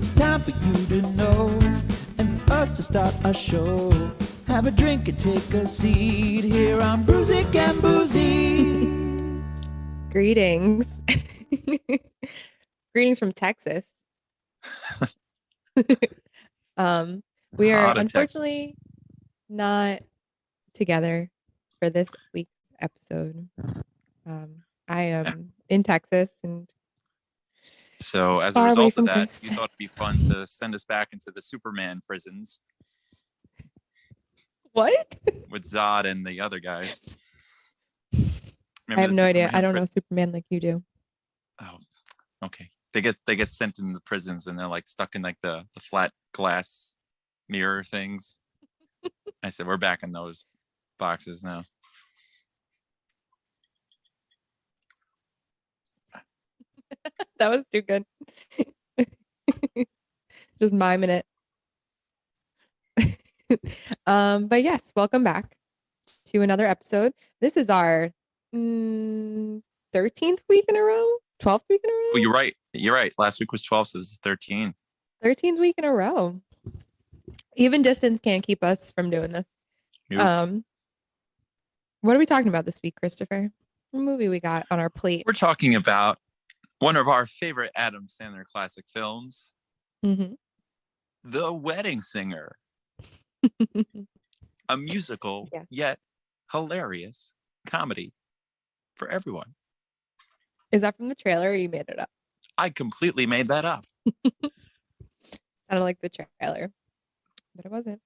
It's time for you to know and for us to start our show. Have a drink and take a seat here on Brewsic and Boozies. Greetings. Greetings from Texas. We are unfortunately not together for this week's episode. I am in Texas, and so as a far away result from of that, Chris. you thought it'd be fun to send us back into the Superman prisons What? with Zod and the other guys. I have no idea. I don't know Superman like you do. Oh, okay. They get sent into the prisons and they're like stuck in like the flat glass mirror things. I said we're back in those boxes now. That was too good. Just miming it. But yes, welcome back to another episode. This is our 13th week in a row, 12th week in a row. Oh, you're right. Last week was 12, so this is 13. 13th week in a row. Even distance can't keep us from doing this. Nope. What are we talking about this week, Christopher? What movie we got on our plate? We're talking about one of our favorite Adam Sandler classic films, The Wedding Singer. A musical, yet hilarious comedy for everyone. Is that from the trailer or you made it up? I completely made that up. Sounded like the trailer, but it wasn't.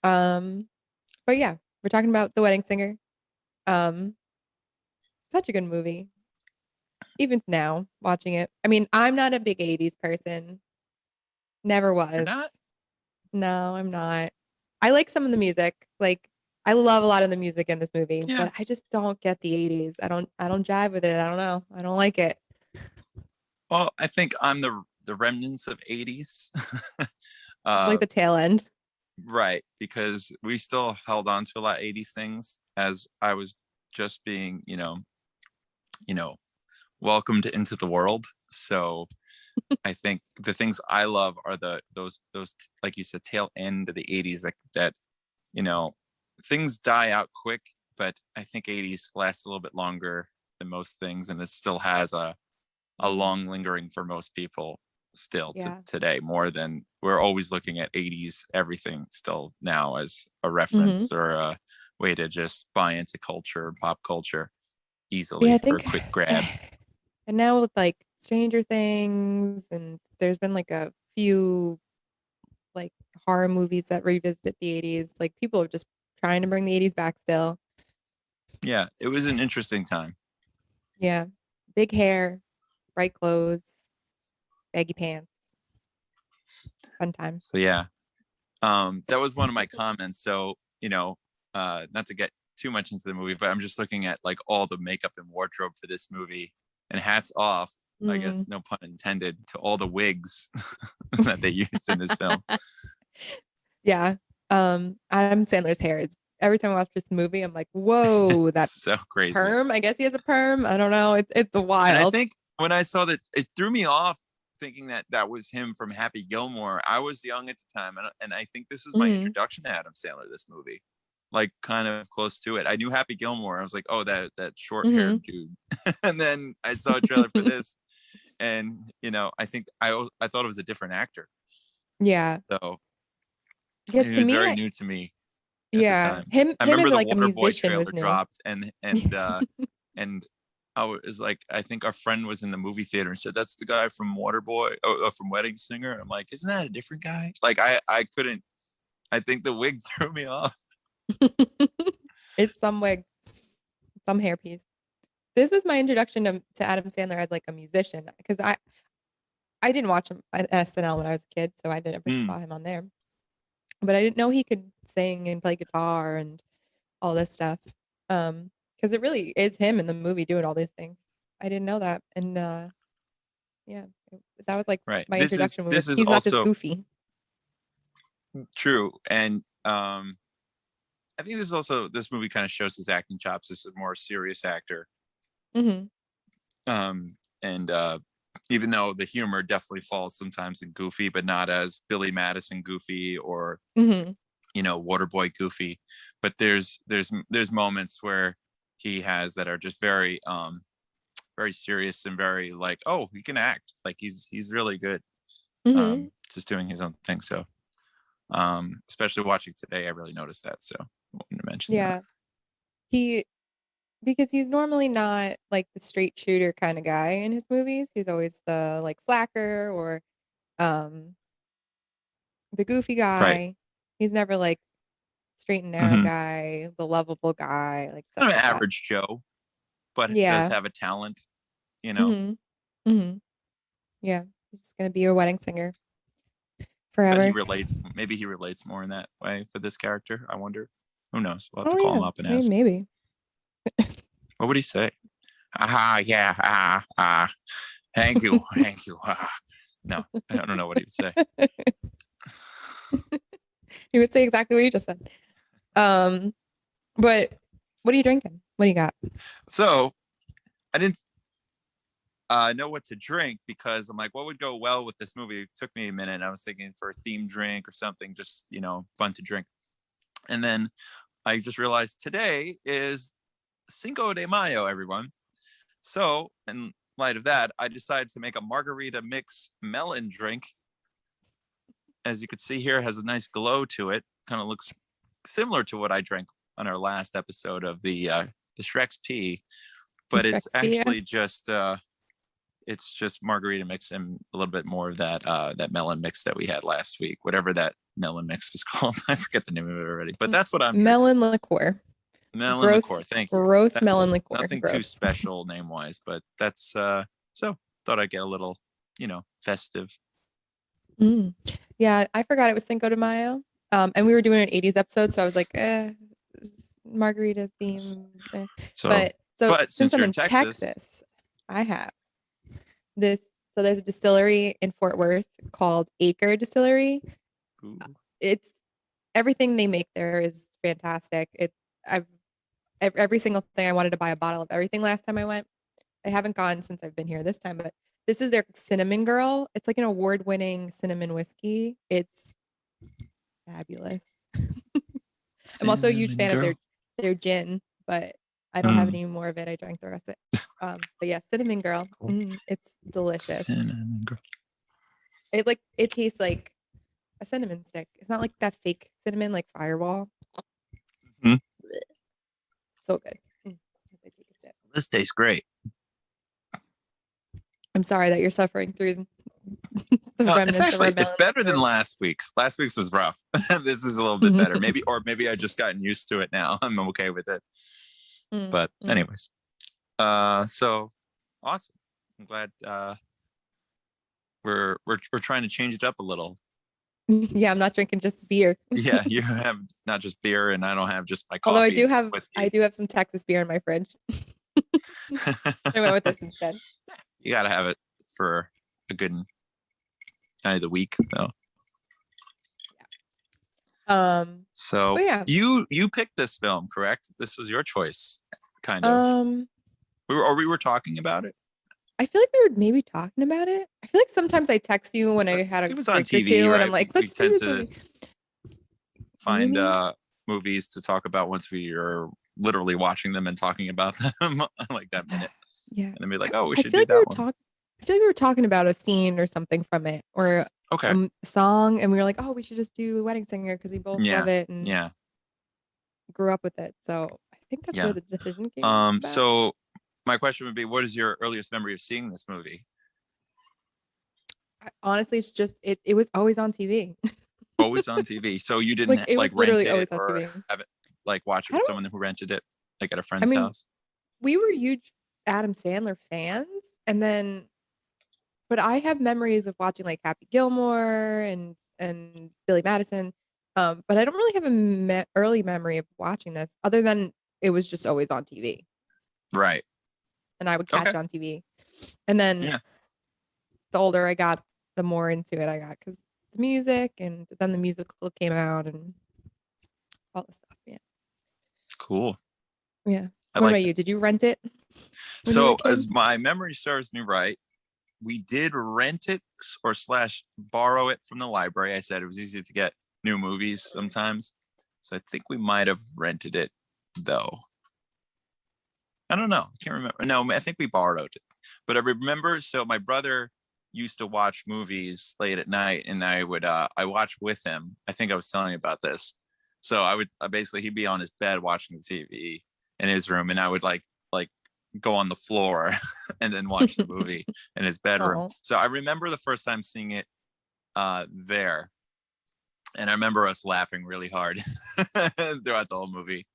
But yeah, we're talking about The Wedding Singer. Such a good movie. Even now, watching it. I mean, I'm not a big 80s person. Never was. You're not? No, I'm not. I like some of the music. Like, I love a lot of the music in this movie, but I just don't get the 80s. I don't jive with it. I don't know. I don't like it. Well, I think I'm the remnants of 80s. Like the tail end. Right, because we still held on to a lot of 80s things as I was just being, welcomed into the world. So I think the things I love are those like you said, tail end of the 80s that things die out quick, but I think 80s last a little bit longer than most things, and it still has a long lingering for most people still to today, more than we're always looking at 80s everything still now as a reference or a way to just buy into culture, pop culture easily for a quick grab. And now with like Stranger Things, and there's been like a few like horror movies that revisit the 80s. Like people are just trying to bring the 80s back still. Yeah, it was an interesting time. Yeah. Big hair, bright clothes, baggy pants. Fun times. So yeah. That was one of my comments. So, not to get too much into the movie, but I'm just looking at like all the makeup and wardrobe for this movie, and hats off, I guess, no pun intended, to all the wigs that they used in this film. Yeah. Adam Sandler's hair is, every time I watch this movie, I'm like, whoa, that's so crazy. Perm. I guess he has a perm. I don't know. It's wild. And I think when I saw that, it threw me off thinking that was him from Happy Gilmore. I was young at the time, and I think this was my introduction to Adam Sandler, this movie. Like kind of close to it. I knew Happy Gilmore. I was like, oh, that short haired dude. And then I saw a trailer for this, and I think I thought it was a different actor. Yeah. So it was very new to me. At the time. Him as like a Waterboy musician trailer was new. dropped, and and I was like, I think our friend was in the movie theater and said, that's the guy from Waterboy, from Wedding Singer. And I'm like, isn't that a different guy? Like I couldn't. I think the wig threw me off. It's some wig, some hairpiece. This was my introduction to Adam Sandler as like a musician, because I didn't watch him at SNL when I was a kid, so I never saw him on there. But I didn't know he could sing and play guitar and all this stuff. Because it really is him in the movie doing all these things. I didn't know that, and that was like my introduction. This is he's also not just goofy. True, and I think this movie kind of shows his acting chops. This is a more serious actor. And even though the humor definitely falls sometimes in goofy, but not as Billy Madison goofy or Waterboy goofy. But there's moments where he has that are just very very serious and very like, oh, he can act, like he's really good, just doing his own thing. So especially watching today, I really noticed that. So I wanted to mention that. Because he's normally not like the straight shooter kind of guy in his movies. He's always the like slacker or the goofy guy. Right. He's never like straight and narrow guy, the lovable guy, like stuff Kind of like an that. average Joe, but he does have a talent, Yeah, he's just gonna be your wedding singer forever. But maybe he relates more in that way for this character. I wonder. Who knows? We'll have to call him up and ask. Maybe. What would he say? Yeah, thank you. No, I don't know what he would say. He would say exactly what you just said. But what are you drinking? What do you got? So I didn't know what to drink because I'm like, what would go well with this movie? It took me a minute. I was thinking for a themed drink or something, just fun to drink. And then I just realized today is Cinco de Mayo, everyone. So in light of that, I decided to make a margarita mix melon drink. As you can see here, it has a nice glow to it. Kind of looks similar to what I drank on our last episode of the Shrek's Pea, but it's actually just it's just margarita mix and a little bit more of that melon mix that we had last week, whatever that melon mix was called. I forget the name of it already, but that's what I'm Melon Liqueur. Melon Liqueur. Thank you. Gross melon liqueur. Nothing too special name wise, but that's so thought I'd get a little, festive. Yeah, I forgot it was Cinco de Mayo. And we were doing an 80s episode, so I was like, margarita theme. But since I'm in Texas, I have this. So there's a distillery in Fort Worth called Acre Distillery. Ooh. It's everything they make there is fantastic. Every single thing. I wanted to buy a bottle of everything last time I went. I haven't gone since I've been here this time, but this is their Cinnamon Girl. It's like an award-winning cinnamon whiskey. It's fabulous. I'm also a huge fan of their gin, but I don't have any more of it. I drank the rest of it. But yeah, Cinnamon Girl. It's delicious. Cinnamon Girl. It tastes like a cinnamon stick. It's not like that fake cinnamon like Fireball. So good. This tastes great. I'm sorry that you're suffering through the remnants it's better than last week's. Last week's was rough. This is a little bit better. Maybe I just gotten used to it now. I'm okay with it. But anyways, so awesome. I'm glad we're trying to change it up a little. Yeah, I'm not drinking just beer. Yeah, you have not just beer, and I don't have just my coffee. Although I do have some Texas beer in my fridge. I went with this instead. You gotta have it for a good night of the week, though. Yeah. So yeah. You picked this film, correct? This was your choice, kind of. We were talking about it. I feel like we were maybe talking about it. I feel like sometimes I text you when I had a it was on TV, right? And I'm like, let's do this movie. Find movies to talk about once we are literally watching them and talking about them like that minute. Yeah. And then be like, oh, we should do that one. I feel like we were talking about a scene or something from it, or a song, and we were like, oh, we should just do Wedding Singer because we both love it and grew up with it. So I think that's where the decision came about. So my question would be, what is your earliest memory of seeing this movie? Honestly, it's just it was always on TV. Always on TV. So you didn't rent it or have it watch it with someone who rented it at a friend's house? We were huge Adam Sandler fans, but I have memories of watching Happy Gilmore and Billy Madison. But I don't really have an early memory of watching this other than it was just always on TV. Right. And I would catch it on TV. And then the older I got, the more into it I got because the music, and then the musical came out and all the stuff. Yeah. Cool. Yeah. What about you? Did you rent it? So as my memory serves me right, we did rent it or slash borrow it from the library. I said it was easy to get new movies sometimes. So I think we might have rented it though. I don't know. I can't remember. No, I think we borrowed it. But I remember, so my brother used to watch movies late at night, and I watch with him. I think I was telling you about this. So I would basically, he'd be on his bed watching the TV in his room, and I would like go on the floor and then watch the movie in his bedroom. Oh. So I remember the first time seeing it there. And I remember us laughing really hard throughout the whole movie.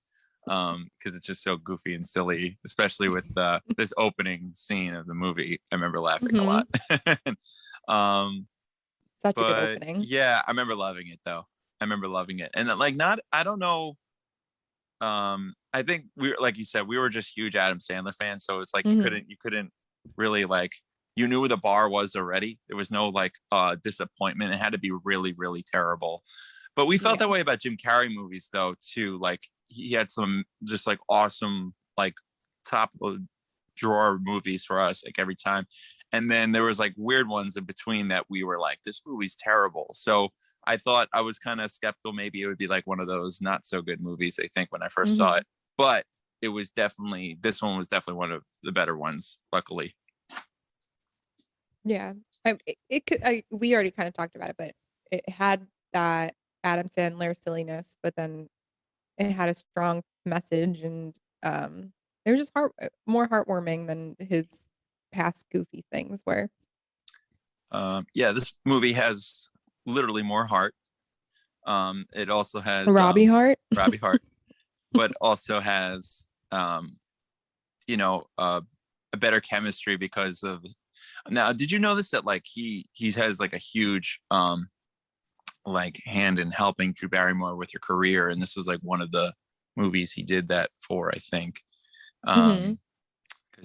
Because it's just so goofy and silly, especially with this opening scene of the movie. I remember laughing a lot. Such a good opening. Yeah, I remember loving it though. I remember loving it. And like, I don't know. I think like you said, we were just huge Adam Sandler fans. So it's like you couldn't really like, you knew where the bar was already. There was no like disappointment. It had to be really, really terrible. But we felt that way about Jim Carrey movies though too. Like he had some just like awesome, like top of the drawer movies for us, like every time. And then there was like weird ones in between that we were like, this movie's terrible. So I thought, I was kind of skeptical. Maybe it would be like one of those not so good movies, I think, when I first saw it. But it was definitely, this one was definitely one of the better ones, luckily. Yeah. We already kind of talked about it, but it had that Adam Sandler silliness, but then it had a strong message, and it was just more heartwarming than his past goofy things were. Yeah, this movie has literally more heart. It also has Robbie Hart, but also has you know, a better chemistry because of. Now, did you notice that like he has like a huge like hand in helping Drew Barrymore with her career, and this was like one of the movies he did that for, I think, because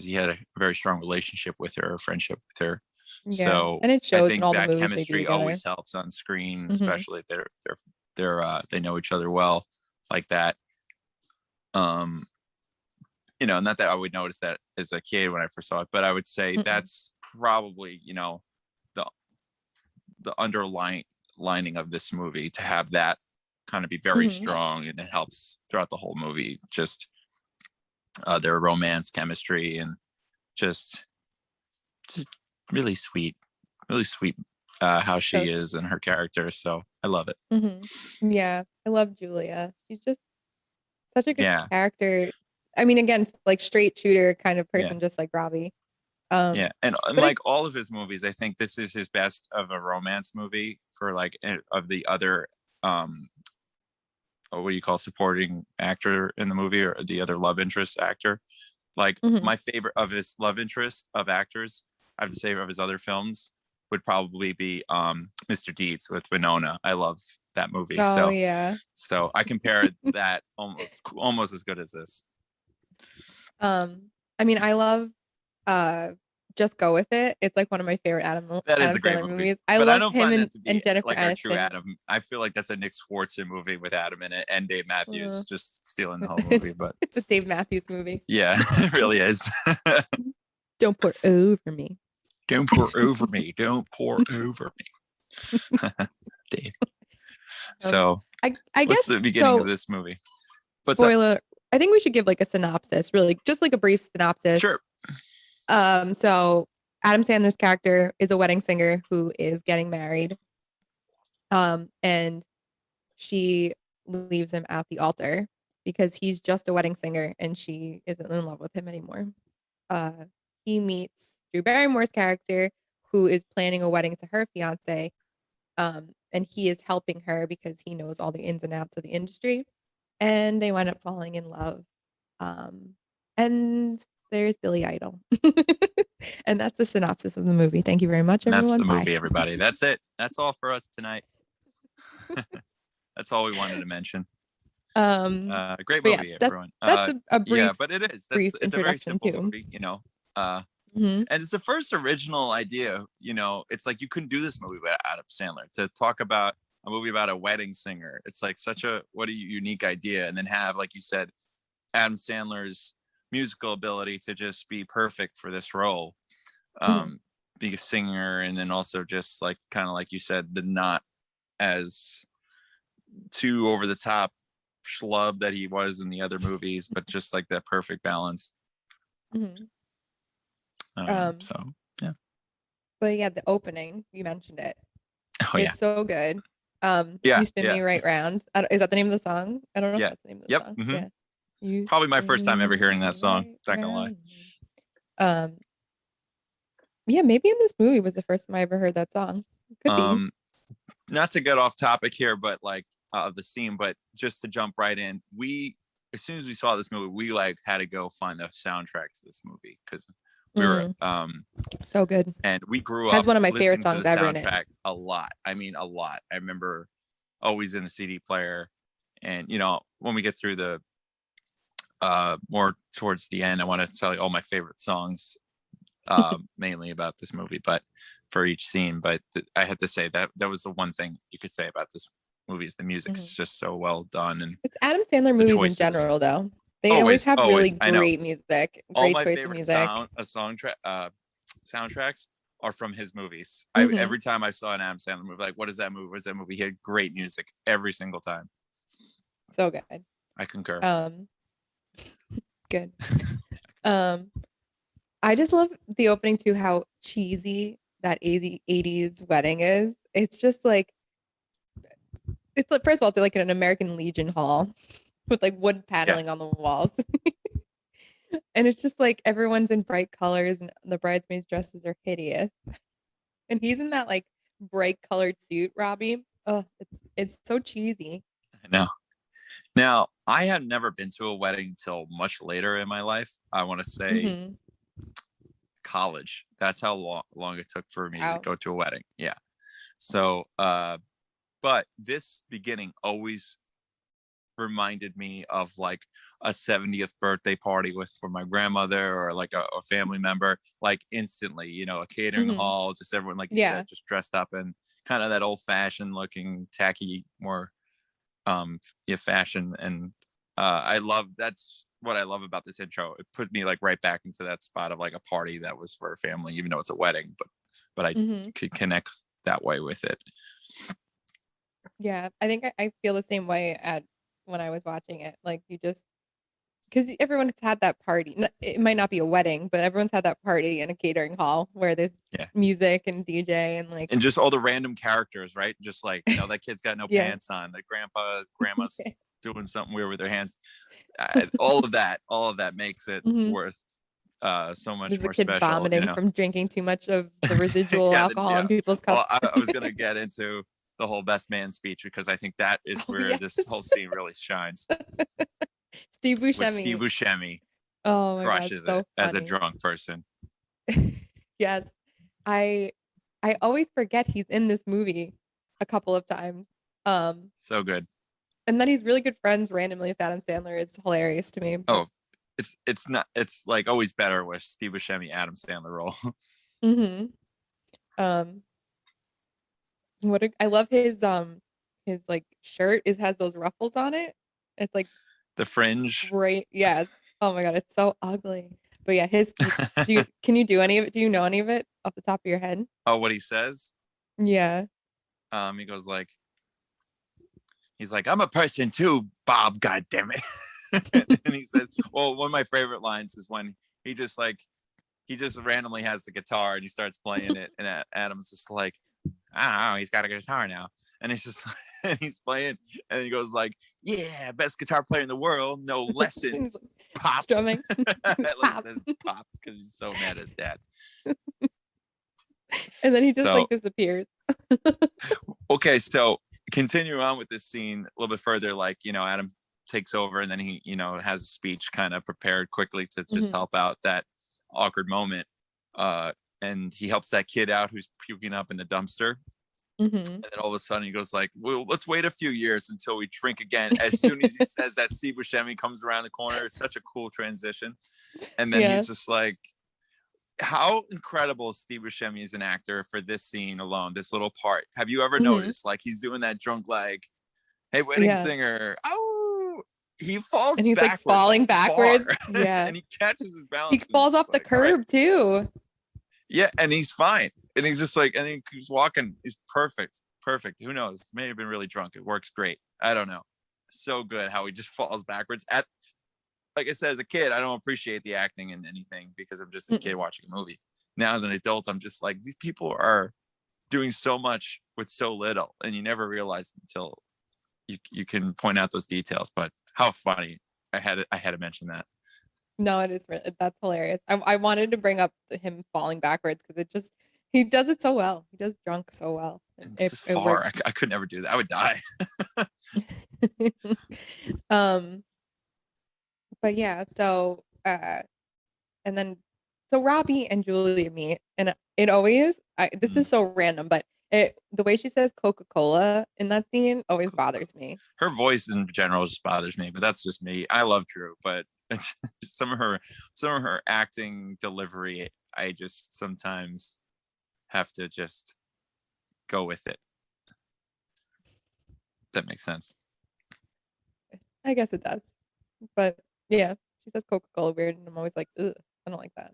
he had a very strong relationship with her, a friendship with her. Yeah. So and it shows I think in all the that movies chemistry always helps on screen, especially if they know each other well like that. You know, not that I would notice that as a kid when I first saw it, but I would say that's probably, you know, the underlying lining of this movie, to have that kind of be very strong, and it helps throughout the whole movie, just their romance, chemistry, and just really sweet how she is and her character. So I love it. Yeah, I love Julia. She's just such a good character. I mean, again, like straight shooter kind of person, just like Robbie. Yeah, and like all of his movies, I think this is his best of a romance movie for like of the other what do you call supporting actor in the movie, or the other love interest actor. Like my favorite of his love interest of actors, I have to say, of his other films would probably be Mr. Deeds with Winona. I love that movie. So I compare that almost as good as this. I mean, I love Just Go With It. It's like one of my favorite Adam Sandler movies. I love him and Jennifer like Aniston. a true Adam. I feel like that's a Nick Swartzen movie with Adam in it, and Dave Matthews just stealing the whole movie. But it's a Dave Matthews movie. Yeah, it really is. Don't pour over me. Don't pour over me. Don't pour over me. Dave. So I guess what's the beginning of this movie? Spoiler. I think we should give like a synopsis, really, just like a brief synopsis. Sure. So Adam Sandler's character is a wedding singer who is getting married. And she leaves him at the altar because he's just a wedding singer and she isn't in love with him anymore. He meets Drew Barrymore's character, who is planning a wedding to her fiance. And he is helping her because he knows all the ins and outs of the industry. And they wind up falling in love. And there's Billy Idol. And that's the synopsis of the movie. Thank you very much, everyone. That's the movie, everybody. That's it. That's all for us tonight. That's all we wanted to mention. Great movie, everyone. That's a brief, but it is. It's a very simple movie, you know. And it's the first original idea, you know. It's like you couldn't do this movie without Adam Sandler. To talk about a movie about a wedding singer, it's like what a unique idea. And then have, like you said, Adam Sandler's musical ability to just be perfect for this role. being a singer, and then also just like kind of like you said, the not as too over the top schlub that he was in the other movies, but just like that perfect balance. Mm-hmm. So yeah. But yeah, the opening, you mentioned it. Oh yeah. It's so good. Yeah. You spin me right round. Is that the name of the song? I don't know if that's the name of the song. Mm-hmm. Yeah. You Probably my first time ever spin hearing that me song. right Not gonna lie. round. Yeah, maybe in this movie was the first time I ever heard that song. Could be. Not to get off topic here, but like the scene, but just to jump right in, as soon as we saw this movie, we like had to go find the soundtrack to this movie because we were so good. and we grew Has up one of my listening favorite to songs the ever in it. soundtrack a lot. I mean, a lot. I remember always in a CD player, and you know, when we get through the more towards the end, I want to tell you all my favorite songs, mainly about this movie, but for each scene. But I had to say that was the one thing you could say about this movie is the music is just so well done, and it's Adam Sandler movies in general, though. They always have really great music, great choice of music. Soundtracks are from his movies. Every time I saw an Adam Sandler movie, like, what is that movie? What is that movie? He had great music every single time. So good. I concur. Good. I just love the opening too, how cheesy that 80s wedding is. It's just like, it's like, first of all, it's like in an American Legion hall with like wood paneling on the walls. And it's just like everyone's in bright colors and the bridesmaids' dresses are hideous. And he's in that like bright colored suit, Robbie. Oh, it's so cheesy. I know. Now, I had never been to a wedding until much later in my life. I want to say college. That's how long it took for me to go to a wedding. Yeah. So, but this beginning always reminded me of like a 70th birthday party for my grandmother, or like a family member, like instantly, you know, a catering hall, just everyone, like you said, just dressed up in kind of that old fashioned looking tacky, more fashion. And that's what I love about this intro. It put me like right back into that spot of like a party that was for a family, even though it's a wedding, but I could connect that way with it. Yeah, I think I feel the same way when I was watching it. Like, you just, because everyone's had that party. It might not be a wedding, but everyone's had that party in a catering hall where there's music and DJ and like, and just all the random characters, right? Just like, you know, that kid's got no pants on, the grandma's doing something weird with their hands. All of that makes it worth so much more special. Vomiting, you know? From drinking too much of the residual alcohol in people's cups. Well, I was gonna get into the whole best man speech, because I think that is where this whole scene really shines. Steve Buscemi. Steve Buscemi crushes it as a drunk person. Yes. I always forget he's in this movie a couple of times. So good. And then he's really good friends randomly with Adam Sandler. Is hilarious to me. Oh, it's like always better with Steve Buscemi, Adam Sandler role. I love his like shirt. It has those ruffles on it. It's like the fringe. Great. Yeah. Oh my God, it's so ugly. But yeah, his speech. Can you do any of it? Do you know any of it off the top of your head? Oh, what he says? Yeah. He goes like, he's like, I'm a person too, Bob, God damn it. And he says, well, one of my favorite lines is when he just randomly has the guitar and he starts playing it, and Adam's just like, I don't know, he's got a guitar now, and he's just and he's playing, and he goes like, yeah, best guitar player in the world, no lessons, pop. Strumming. Pop. Says pop because he's so mad at his dad. And then he just like disappears. Okay, so continue on with this scene a little bit further. Like, you know, Adam takes over, and then he, you know, has a speech kind of prepared quickly to just help out that awkward moment. And he helps that kid out who's puking up in the dumpster. And then all of a sudden he goes like, well, let's wait a few years until we drink again. As soon as he says that, Steve Buscemi comes around the corner. It's such a cool transition. And then he's just like, how incredible Steve Buscemi is an actor for this scene alone, this little part. Have you ever noticed, like, he's doing that drunk, like, hey, wedding singer, oh, he falls and he's like falling backwards. Yeah. And he catches his balance. He falls off the curb too. Yeah, and he's fine. And he's just like, and he keeps walking. He's perfect. Perfect. Who knows? May have been really drunk. It works great. I don't know. So good how he just falls backwards. Like I said, as a kid, I don't appreciate the acting in anything because I'm just a kid watching a movie. Now as an adult, I'm just like, these people are doing so much with so little, and you never realize until you can point out those details. But how funny. I had to mention that. No, it is really, that's hilarious. I wanted to bring up him falling backwards because he does it so well. He does drunk so well. It's just far. I could never do that. I would die. But yeah, so and then so Robbie and Julia meet, and it always this is so random, but the way she says Coca-Cola in that scene always bothers me. Her voice in general just bothers me, but that's just me. I love Drew, but some of her acting delivery, I just sometimes have to just go with it. That makes sense. I guess it does, but yeah, she says Coca-Cola weird, and I'm always like, ugh, I don't like that.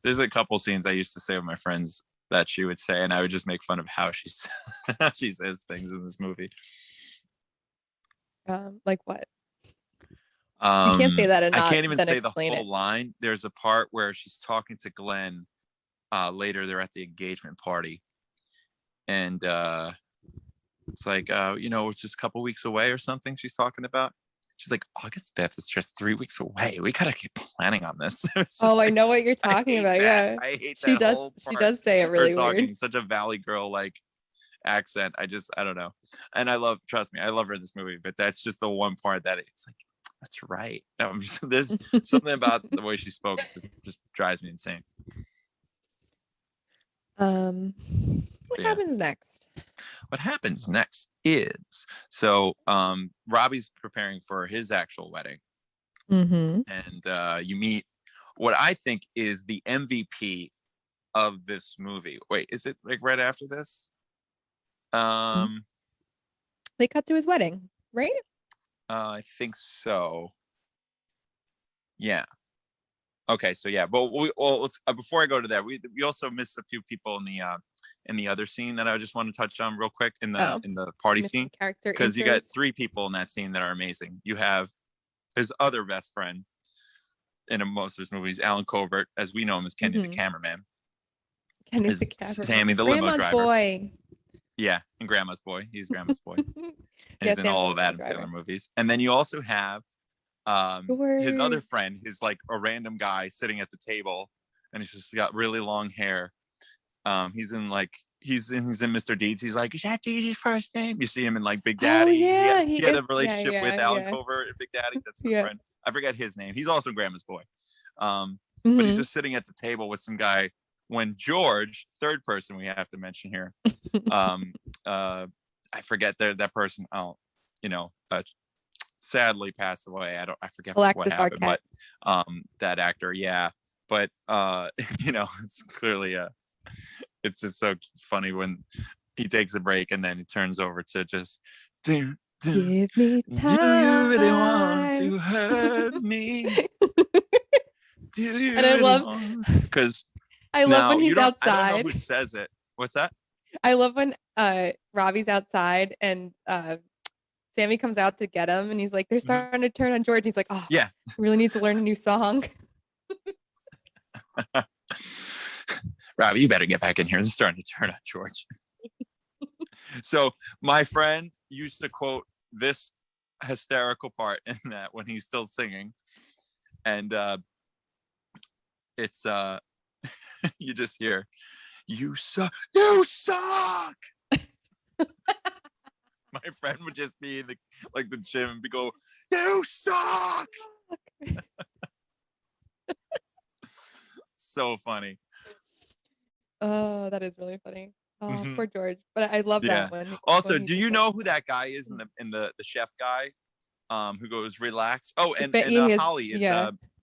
There's a couple scenes I used to say with my friends that she would say, and I would just make fun of how she says things in this movie. Like what? You can't say that and not I can't even say the explain whole it. line. There's a part where she's talking to Glenn. Later, they're at the engagement party, and it's like, it's just a couple weeks away or something. She's talking about. She's like, August 5th is just 3 weeks away. We gotta keep planning on this. Oh, I know what you're talking about. That. Yeah, I hate she that does. whole She part. does say it really Her talking weird. such a Valley Girl like accent. I don't know. And trust me, I love her in this movie, but that's just the one part that it's like, that's right. There's something about the way she spoke just drives me insane. What happens next? What happens next is Robbie's preparing for his actual wedding, and you meet what I think is the MVP of this movie. Wait, is it like right after this? They cut to his wedding, right? I think so. Yeah. Okay, so yeah, but let's, before I go to that, we also missed a few people in the other scene that I just want to touch on real quick in the party scene, because you got 3 people in that scene that are amazing. You have his other best friend in most of his movies, Alan Covert, as we know him as Kenny the cameraman. Kenny the cameraman. Sammy the limo driver. Boy. Yeah, and Grandma's boy. He's Grandma's boy. And he's in all of Adam Sandler movies. And then you also have his other friend is like a random guy sitting at the table, and he's just got really long hair. He's in Mr. Deeds. He's like, is that Deeds' first name? You see him in like Big Daddy. Oh, yeah, he had a relationship with Alan Covert and Big Daddy. That's the friend. I forget his name. He's also Grandma's boy. But he's just sitting at the table with some guy when George, third person we have to mention here, I forget that person. Sadly passed away. I forget Alexis, what happened, Arquette. but that actor, yeah. But it's clearly it's just so funny when he takes a break and then he turns over to just give me time. Do you really want to hurt me? Do you? And really I love because I love when he's outside. I don't know who says it. What's that? I love when Robbie's outside and Sammy comes out to get him, and he's like, they're starting to turn on George. He's like, oh, yeah, really needs to learn a new song. Robbie, you better get back in here. They're starting to turn on George. So my friend used to quote this hysterical part in that when he's still singing. And it's you just hear, you suck. My friend would just be in the gym and go, you suck. So funny. Oh, that is really funny. Oh, poor George. But I love that one. Also, do you know who that guy is in the chef guy who goes relax? Oh, and Holly is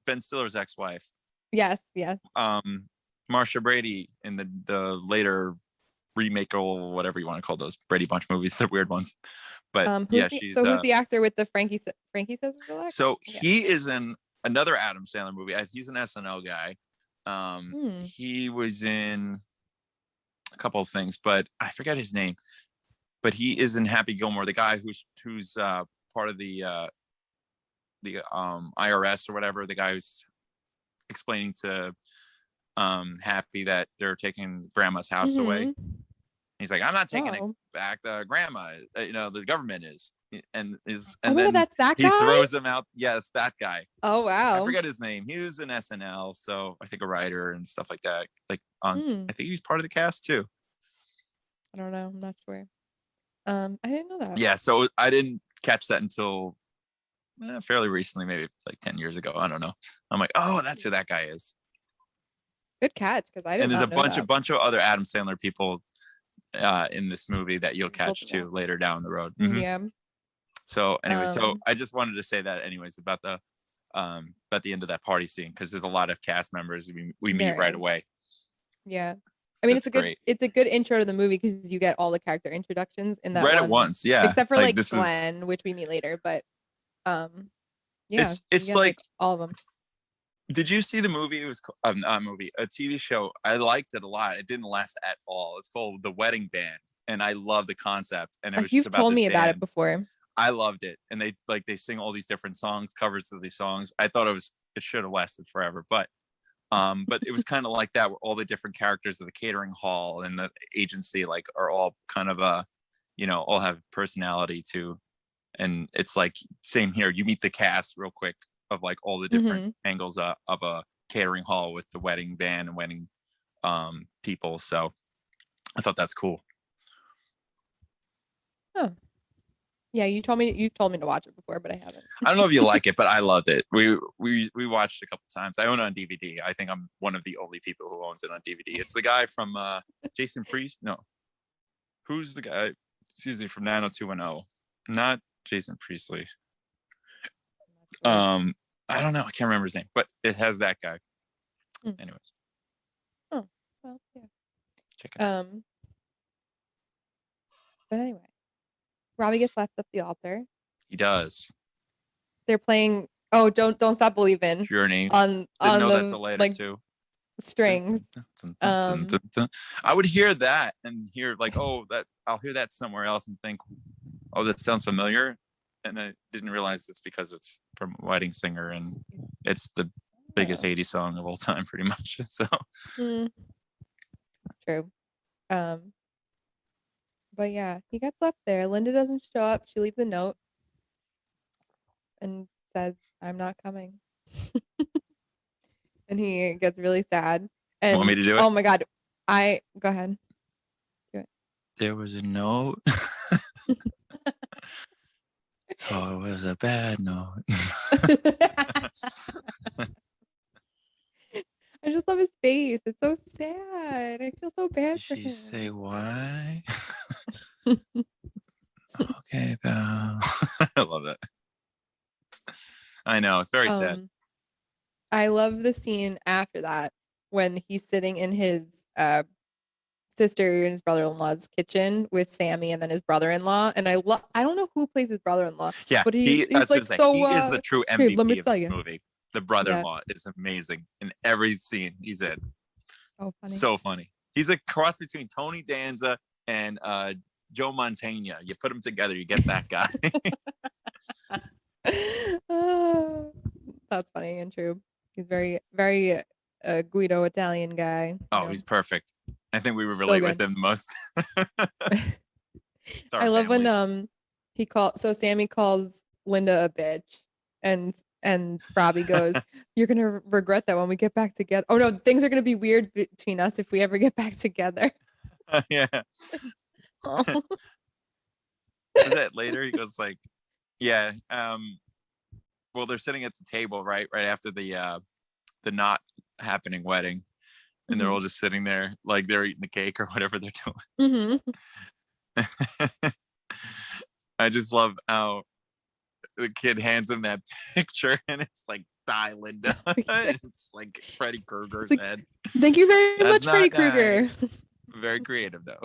Ben Stiller's ex-wife. Yes. Marsha Brady in the later remake or whatever you want to call those Brady Bunch movies, they're weird ones. But she's who's the actor with the Frankie Says Relax? So he is in another Adam Sandler movie. He's an SNL guy. He was in a couple of things, but I forget his name. But he is in Happy Gilmore, the guy who's part of the IRS or whatever, the guy who's explaining to Happy that they're taking grandma's house away. He's like, I'm not taking it back. The grandma, the government is, and then that's that he guy? throws him out. Yeah, it's that guy. Oh wow, I forget his name. He was in SNL, so I think a writer and stuff like that. Like I think he's part of the cast too. I don't know. I'm not sure. I didn't know that. Yeah, so I didn't catch that until fairly recently, maybe like 10 years ago. I don't know. I'm like, oh, that's who that guy is. Good catch, because I didn't. And there's a bunch of other Adam Sandler people in this movie that you'll catch too later down the road. Yeah. So anyway, so I just wanted to say that anyways about the end of that party scene, because there's a lot of cast members we meet right away. Yeah. I mean, That's it's a good intro to the movie because you get all the character introductions in that right one, at once, yeah. Except for like Glenn, which we meet later, but yeah, it's like all of them. Did you see the movie? It was not a movie, a TV show. I liked it a lot. It didn't last at all. It's called The Wedding Band, and I love the concept. And it was You've just about told me this about band. it before. I loved it, and they sing all these different songs, covers of these songs. I thought it should have lasted forever, but it was kind of like that, where all the different characters of the catering hall and the agency like are all kind of all have personality too. And it's like same here. You meet the cast real quick of like all the different angles of a catering hall with the wedding band and wedding people. So I thought that's cool. Oh. Yeah, you've told me to watch it before, but I haven't. I don't know if you like it, but I loved it. We watched it a couple times. I own it on DVD. I think I'm one of the only people who owns it on DVD. It's the guy from Jason Priest. No, who's the guy? Excuse me, from 90210. Not Jason Priestley. I don't know. I can't remember his name, but it has that guy. Anyways. Oh well, yeah. Check it out. But anyway. Robbie gets left at the altar. He does. They're playing Don't Stop Believin' Journey. on know the that's a later too. strings. I would hear that and hear like, I'll hear that somewhere else and think, oh, that sounds familiar. And I didn't realize it's because it's from a wedding singer and it's the biggest 80s song of all time, pretty much. So True. But yeah, he gets left there. Linda doesn't show up. She leaves a note and says, I'm not coming. And he gets really sad. And want me to do it? Oh my God. Go ahead. Do it. There was a note. So it was a bad note. I just love his face. It's so sad. I feel so bad for him. She say why? Okay, pal. I love that. I know, it's very sad. I love the scene after that when he's sitting in his sister and his brother-in-law's kitchen with Sammy and then his brother-in-law. And I don't know who plays his brother-in-law. Yeah, but he's like, he is the true MVP of this movie. The brother-in-law is amazing in every scene he's in. Oh, funny. So funny. He's a cross between Tony Danza and Joe Montana. You put them together, you get that guy. That's funny and true. He's very, very Guido Italian guy. Oh, he's perfect. I think we would relate with him the most. I love when Sammy calls Linda a bitch and Robbie goes, you're gonna regret that when we get back together. Oh no, things are gonna be weird between us if we ever get back together. Yeah. Oh. Is that later? He goes like, yeah. Well, they're sitting at the table right after the not happening wedding, and they're all just sitting there like they're eating the cake or whatever they're doing. I just love how the kid hands him that picture and it's like die Linda. It's like Freddy Krueger's head. Thank you very much, Freddy Krueger. Nice. Very creative though.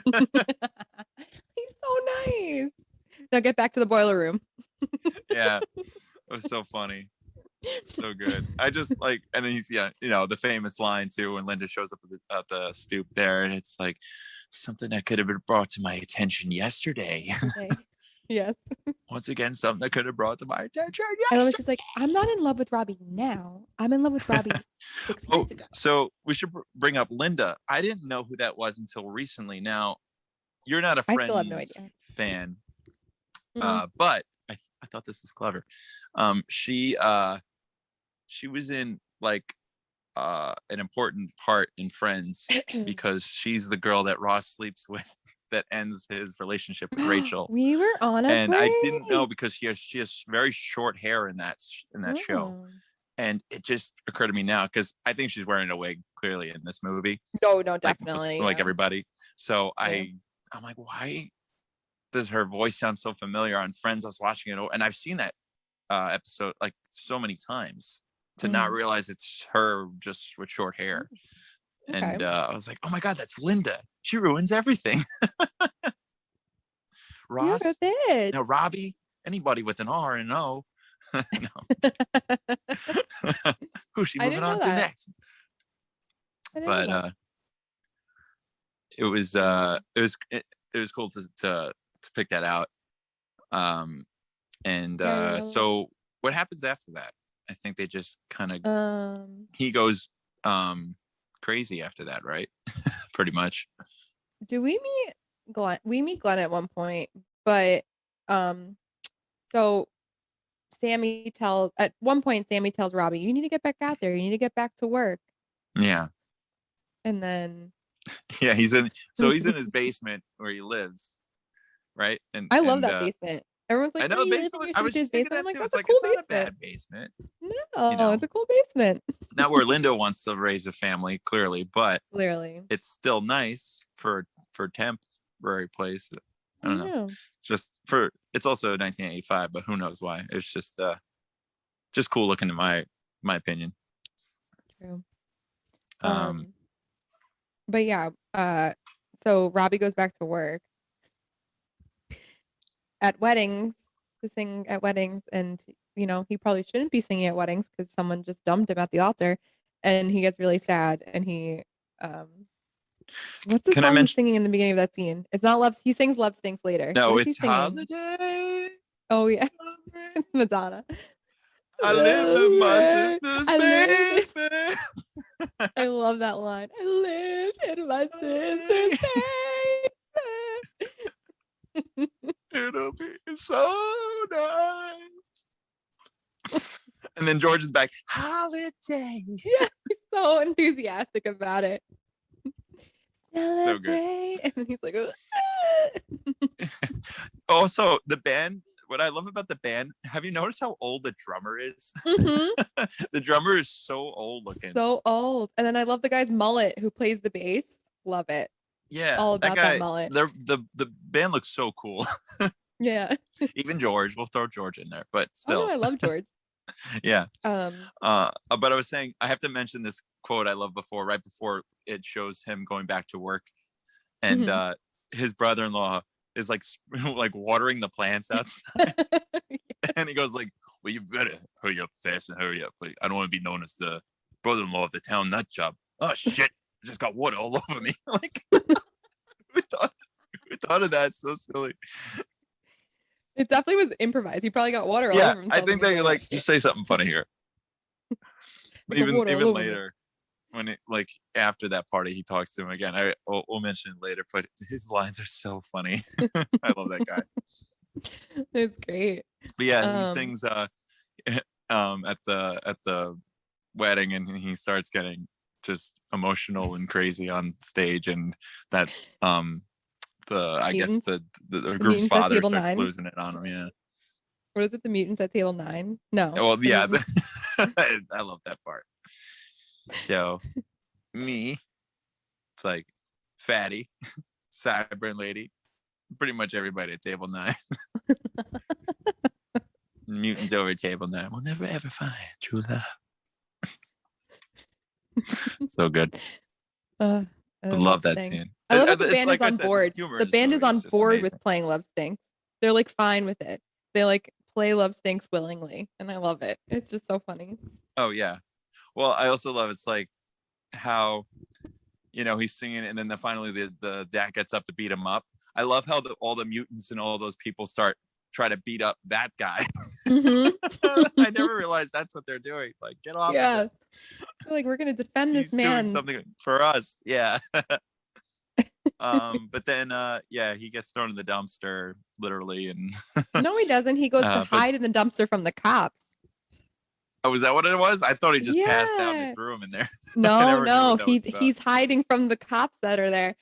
He's so nice. Now get back to the boiler room. Yeah, it was so funny. So good. I just like, and then he's the famous line too when Linda shows up at the stoop there, and it's like something that could have been brought to my attention yesterday. Yes. Once again, something that could have brought to my attention I love it. yesterday. She's like, I'm not in love with Robbie now. I'm in love with Robbie 6 years ago. So we should bring up Linda. I didn't know who that was until recently. Now, you're not a I still have Friends no idea. fan, Mm. but I thought this was clever. She was in like an important part in Friends because she's the girl that Ross sleeps with that ends his relationship with Rachel. We were on a And break. I didn't know because she has very short hair in that show. And it just occurred to me now because I think she's wearing a wig clearly in this movie. No, definitely. Like everybody. So I'm like, why does her voice sound so familiar on Friends? I was watching it and I've seen that episode like so many times to not realize it's her just with short hair. Okay. And I was like, oh my God, that's Linda. She ruins everything. Ross, no, Robbie, anybody with an R and an O. Who's she moving on to next? But it was cool to pick that out. So what happens after that? I think they just kind of he goes crazy after that, right? Pretty much. Do we meet Glenn? We meet Glenn at one point, but so at one point Sammy tells Robbie, you need to get back out there, you need to get back to work. Yeah. And then he's in his basement where he lives, right? And I love that basement. Everyone's like, I know the basement. I was just thinking that too. It's like cool it's not a bad basement. No, it's a cool basement. Not where Linda wants to raise a family, clearly, but it's still nice for a temporary place. I don't know. It's also 1985, but who knows why? It's just cool looking in my opinion. True. But yeah, so Robbie goes back to work at weddings to sing at weddings, and he probably shouldn't be singing at weddings because someone just dumped him at the altar, and he gets really sad, and he what's the song he's singing in the beginning of that scene? It's not Love. He sings Love Stinks later. No, it's Holiday. Oh yeah. It's Madonna. I live in my sister's basement. I love that line. I live in my sister's basement. It'll be so nice. And then George is back. Holiday. Yeah, he's so enthusiastic about it. So good. And then he's like, also the band. What I love about the band, have you noticed how old the drummer is? Mm-hmm. The drummer is so old looking. So old. And then I love the guy's mullet who plays the bass. Love it. Yeah. All about that mullet. The band looks so cool. Yeah. Even George. We'll throw George in there, but still. Oh, no, I love George. Yeah. But I was saying, I have to mention this quote I love right before it shows him going back to work. And his brother-in-law is like watering the plants outside. And he goes like, well, you better hurry up fast and hurry up. Like, I don't want to be known as the brother-in-law of the town nut job. Oh shit, I just got water all over me. Like, who thought of that? So silly. It definitely was improvised. He probably got water all over himself. I think they like just say something funny here. Even later, when it like after that party, he talks to him again. We'll mention it later, but his lines are so funny. I love that guy. It's great. But yeah, he sings at the wedding, and he starts getting just emotional and crazy on stage, and that the group's father starts losing it on him. Yeah. What is it? The mutants at table 9? No. Well, yeah, I love that part. So me, it's like Fatty, Cyburn Lady, pretty much everybody at table 9. Mutants over at table 9 will never ever find true love. So good. I love that scene. I love that the band is on board. The band is on board with playing Love Stinks. They're like fine with it. They like play Love Stinks willingly, and I love it. It's just so funny. Oh yeah. Well, I also love it's like how he's singing, and then finally the dad gets up to beat him up. I love how all the mutants and all those people try to beat up that guy. I never realized that's what they're doing. Like, get off. Yeah. Of it. Like, we're gonna defend this He's man. doing something for us. Yeah. But then he gets thrown in the dumpster, literally, and No, he doesn't. He goes to hide in the dumpster from the cops. Oh, is that what it was? I thought he just passed out and threw him in there. No, he's hiding from the cops that are there,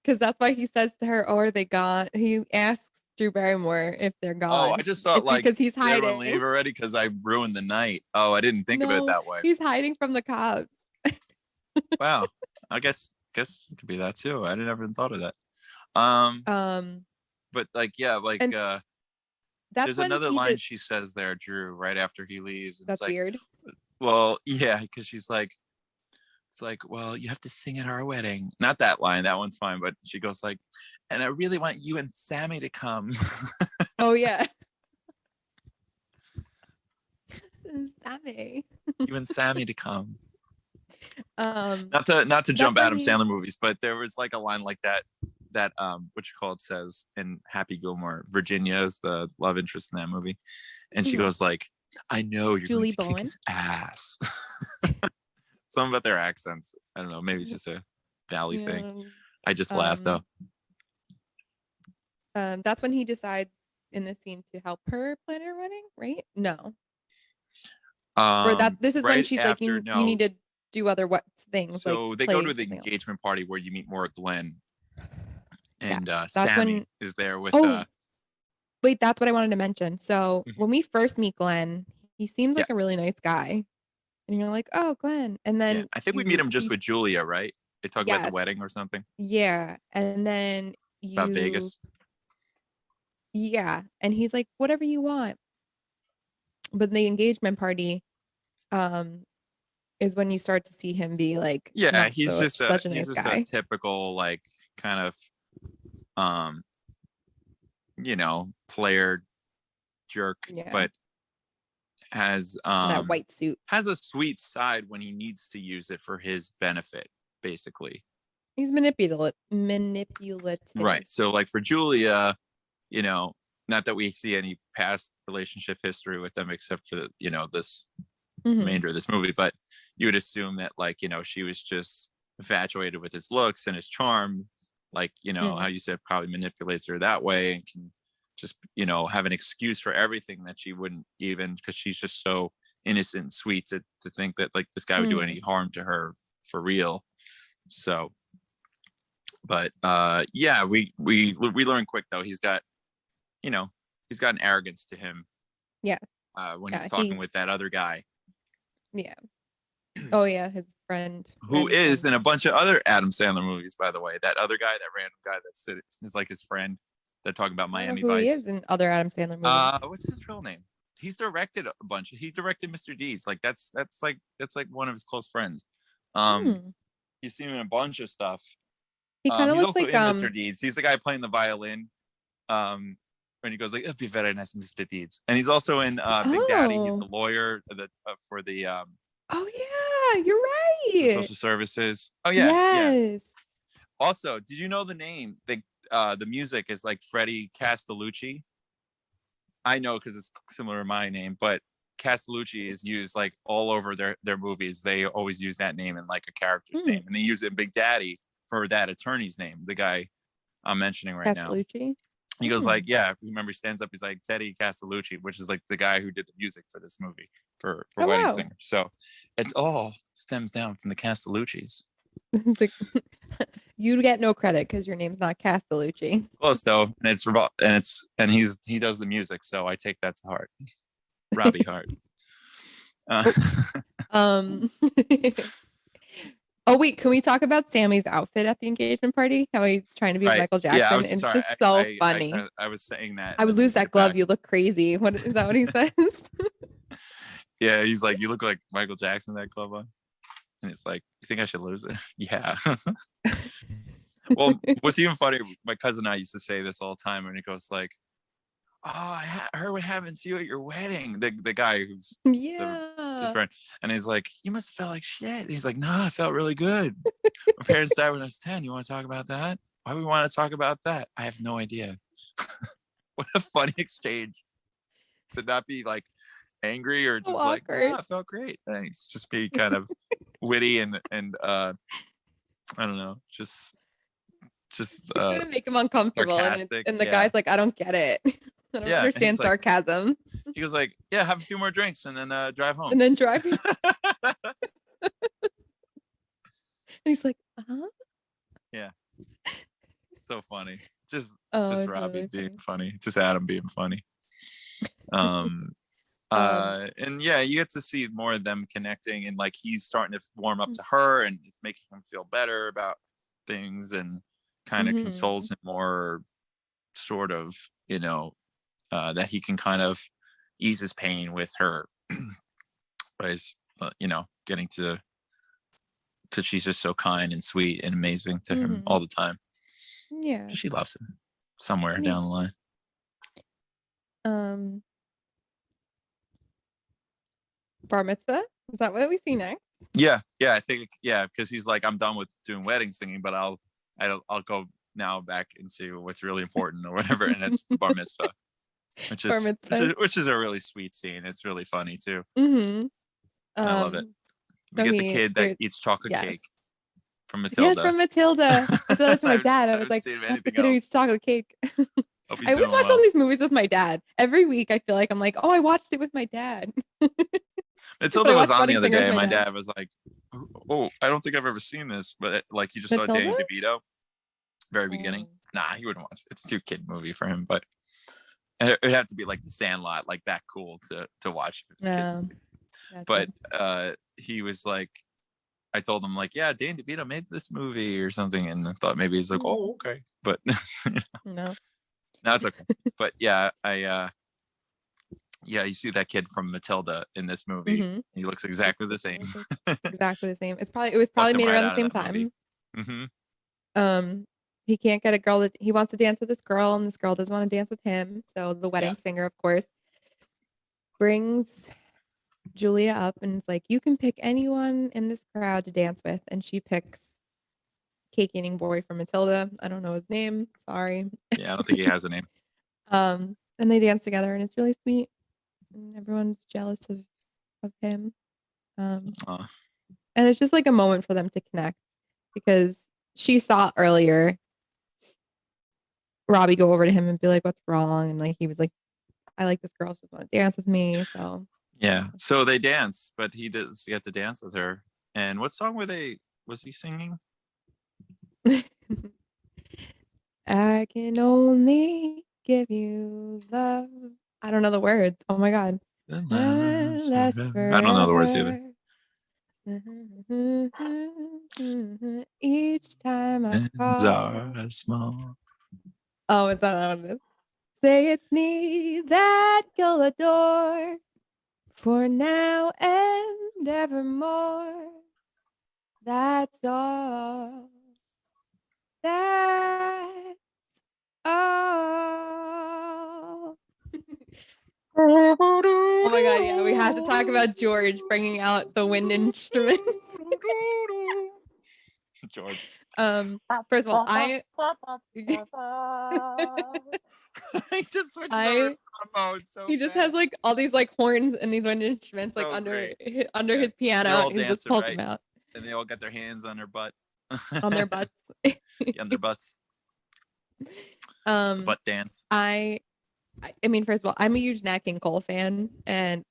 because that's why he says to her, "Oh, are they gone?" He asks Drew Barrymore if they're gone. Oh, I just thought because he's hiding. Everyone leave already because I ruined the night. Oh, I didn't think of it that way. He's hiding from the cops. Wow, I guess it could be that too. I never even thought of that. But there's another line she says there, Drew, right after he leaves. That's weird. Well, yeah, because she's like, it's like, well, you have to sing at our wedding. Not that line. That one's fine. But she goes like, and I really want you and Sammy to come. Oh, yeah. Sammy. You and Sammy to come. Not to jump Adam Sandler movies, but there was like a line like that says in Happy Gilmore, Virginia is the love interest in that movie, and she goes like, I know you're Julie going to kick his ass. Something about their accents, I don't know, maybe it's just a Valley thing. I just laughed though. That's when he decides in the scene to help her plan her wedding, right? No. Or this is when she's like, you need to do other things. So like they go to the engagement party where you meet more Glenn. And Sammy is there with wait, that's what I wanted to mention. So when we first meet Glenn, he seems like a really nice guy. And you're like, oh, Glenn. And then I think we meet him just with Julia, right? They talk about the wedding or something. Yeah. And then about Vegas. Yeah. And he's like, whatever you want. But the engagement party is when you start to see him be like, he's just a typical like kind of player jerk, but has that white suit, has a sweet side when he needs to use it for his benefit. Basically, he's manipulative. Right. So like for Julia, not that we see any past relationship history with them except for this remainder of this movie, but you would assume that she was just infatuated with his looks and his charm, how you said, probably manipulates her that way and can just have an excuse for everything that she wouldn't even, because she's just so innocent and sweet to think that this guy would do any harm to her for real. So but we learn quick though, he's got an arrogance to him when he's talking with that other guy. Oh yeah, his friend who is in a bunch of other Adam Sandler movies, by the way. That other guy, that random guy is like his friend. They're talking about Miami Vice. He is in other Adam Sandler movies. What's his real name? He's directed a bunch. He directed Mr. Deeds. That's one of his close friends. You see him in a bunch of stuff. He kind of looks like Mr. Deeds. He's the guy playing the violin. When he goes like, "It'd be very nice, Mr. Deeds," and he's also in Big Daddy. He's the lawyer for the. Oh yeah, you're right. Social services. Oh yeah. Yes. Yeah. Also, did you know the name? The music is like Freddie Castellucci. I know because it's similar to my name, but Castellucci is used like all over their movies. They always use that name in like a character's name, and they use it in Big Daddy for that attorney's name, the guy I'm mentioning right now. He goes like, remember he stands up, he's like Teddy Castellucci, which is like the guy who did the music for this movie for Wedding Singer. So it's all stems down from the Castelluccis. You get no credit because your name's not Castellucci. Close though, and he does the music, so I take that to heart. Robbie Hart. Oh wait, can we talk about Sammy's outfit at the engagement party? How he's trying to be Michael Jackson. It's just so funny. I was saying that. I would lose that glove. You look crazy. What is that? What he says? Yeah, he's like, you look like Michael Jackson with that glove on. And it's like, you think I should lose it? Yeah. Well, what's even funny, my cousin and I used to say this all the time, and it goes like, I heard what happened to you at your wedding. The guy who's his Yeah. friend, and he's like, you must have felt like shit. He's like, no, I felt really good. My parents died when I was 10. You want to talk about that? Why would we want to talk about that? I have no idea. What a funny exchange. To not be like angry or just like, awkward. oh, I felt great. Thanks. Just be kind of witty and I don't know, just Trying to make him uncomfortable, sarcastic. and the guy's like, I don't get it. I don't understand he's like, sarcasm. he goes like, yeah, have a few more drinks and then drive home. And then driving. And he's like, Yeah. So funny. Just it's Robbie really being funny. Just Adam being funny. And yeah, you get to see more of them connecting, and like he's starting to warm up to her and it's making him feel better about things and kind of consoles him more, sort of, you know, that he can kind of ease his pain with her. But he's, you know, getting to, because she's just so kind and sweet and amazing to him all the time. Yeah. She loves him somewhere down the line. Bar mitzvah? Is that what we see next? Yeah, I think because he's like, I'm done with doing wedding singing, but I'll go now back into what's really important or whatever, and it's the bar mitzvah, which is a really sweet scene. It's really funny too. I love it. We get the kid that eats chocolate cake from Matilda. Yes, from Matilda. I said that to my dad. I was like, the kid who eats chocolate cake. I always watch all these movies with my dad. Every week I feel like I'm like, oh, I watched it with my dad. Matilda was on the other day, and my dad was like, oh, I don't think I've ever seen this, but like he just saw Danny DeVito very beginning. Nah, he wouldn't watch it. It's too kid movie for him, but it would have to be like The Sandlot, like that cool to watch. But he was like, I told him like, yeah, Danny DeVito made this movie or something, and I thought maybe he's like, oh, okay, but no, it's okay. But yeah, you see that kid from Matilda in this movie. He looks exactly the same. Exactly the same. It was probably made around the same time. He can't get a girl that he wants to dance with this girl, and this girl doesn't want to dance with him. So the wedding singer, of course, brings Julia up and is like, you can pick anyone in this crowd to dance with, and she picks cake eating boy from Matilda. I don't know his name. Sorry. Yeah, I don't think he has a name. And they dance together, and it's really sweet. And everyone's jealous of him. And it's just like a moment for them to connect, because she saw earlier Robbie go over to him and be like, what's wrong? And like he was like, I like this girl, she just want to dance with me. So so they dance, but he does get to dance with her. And what song was he singing? I can only give you love. I don't know the words. Oh my god. I don't know the words either. Each time I call. Are small. Oh, is that what it is? Say it's me that you'll adore for now and evermore. That's all. That's all. Oh my god, yeah, we have to talk about George bringing out the wind instruments. George. First of all, I just switched over mode. So he just has like all these like horns and these wind instruments like under his piano, and he just pulls them out. And they all got their hands on their butt. On their butts. On their butts. The butt dance. I mean, first of all, I'm a huge Nat King Cole fan, and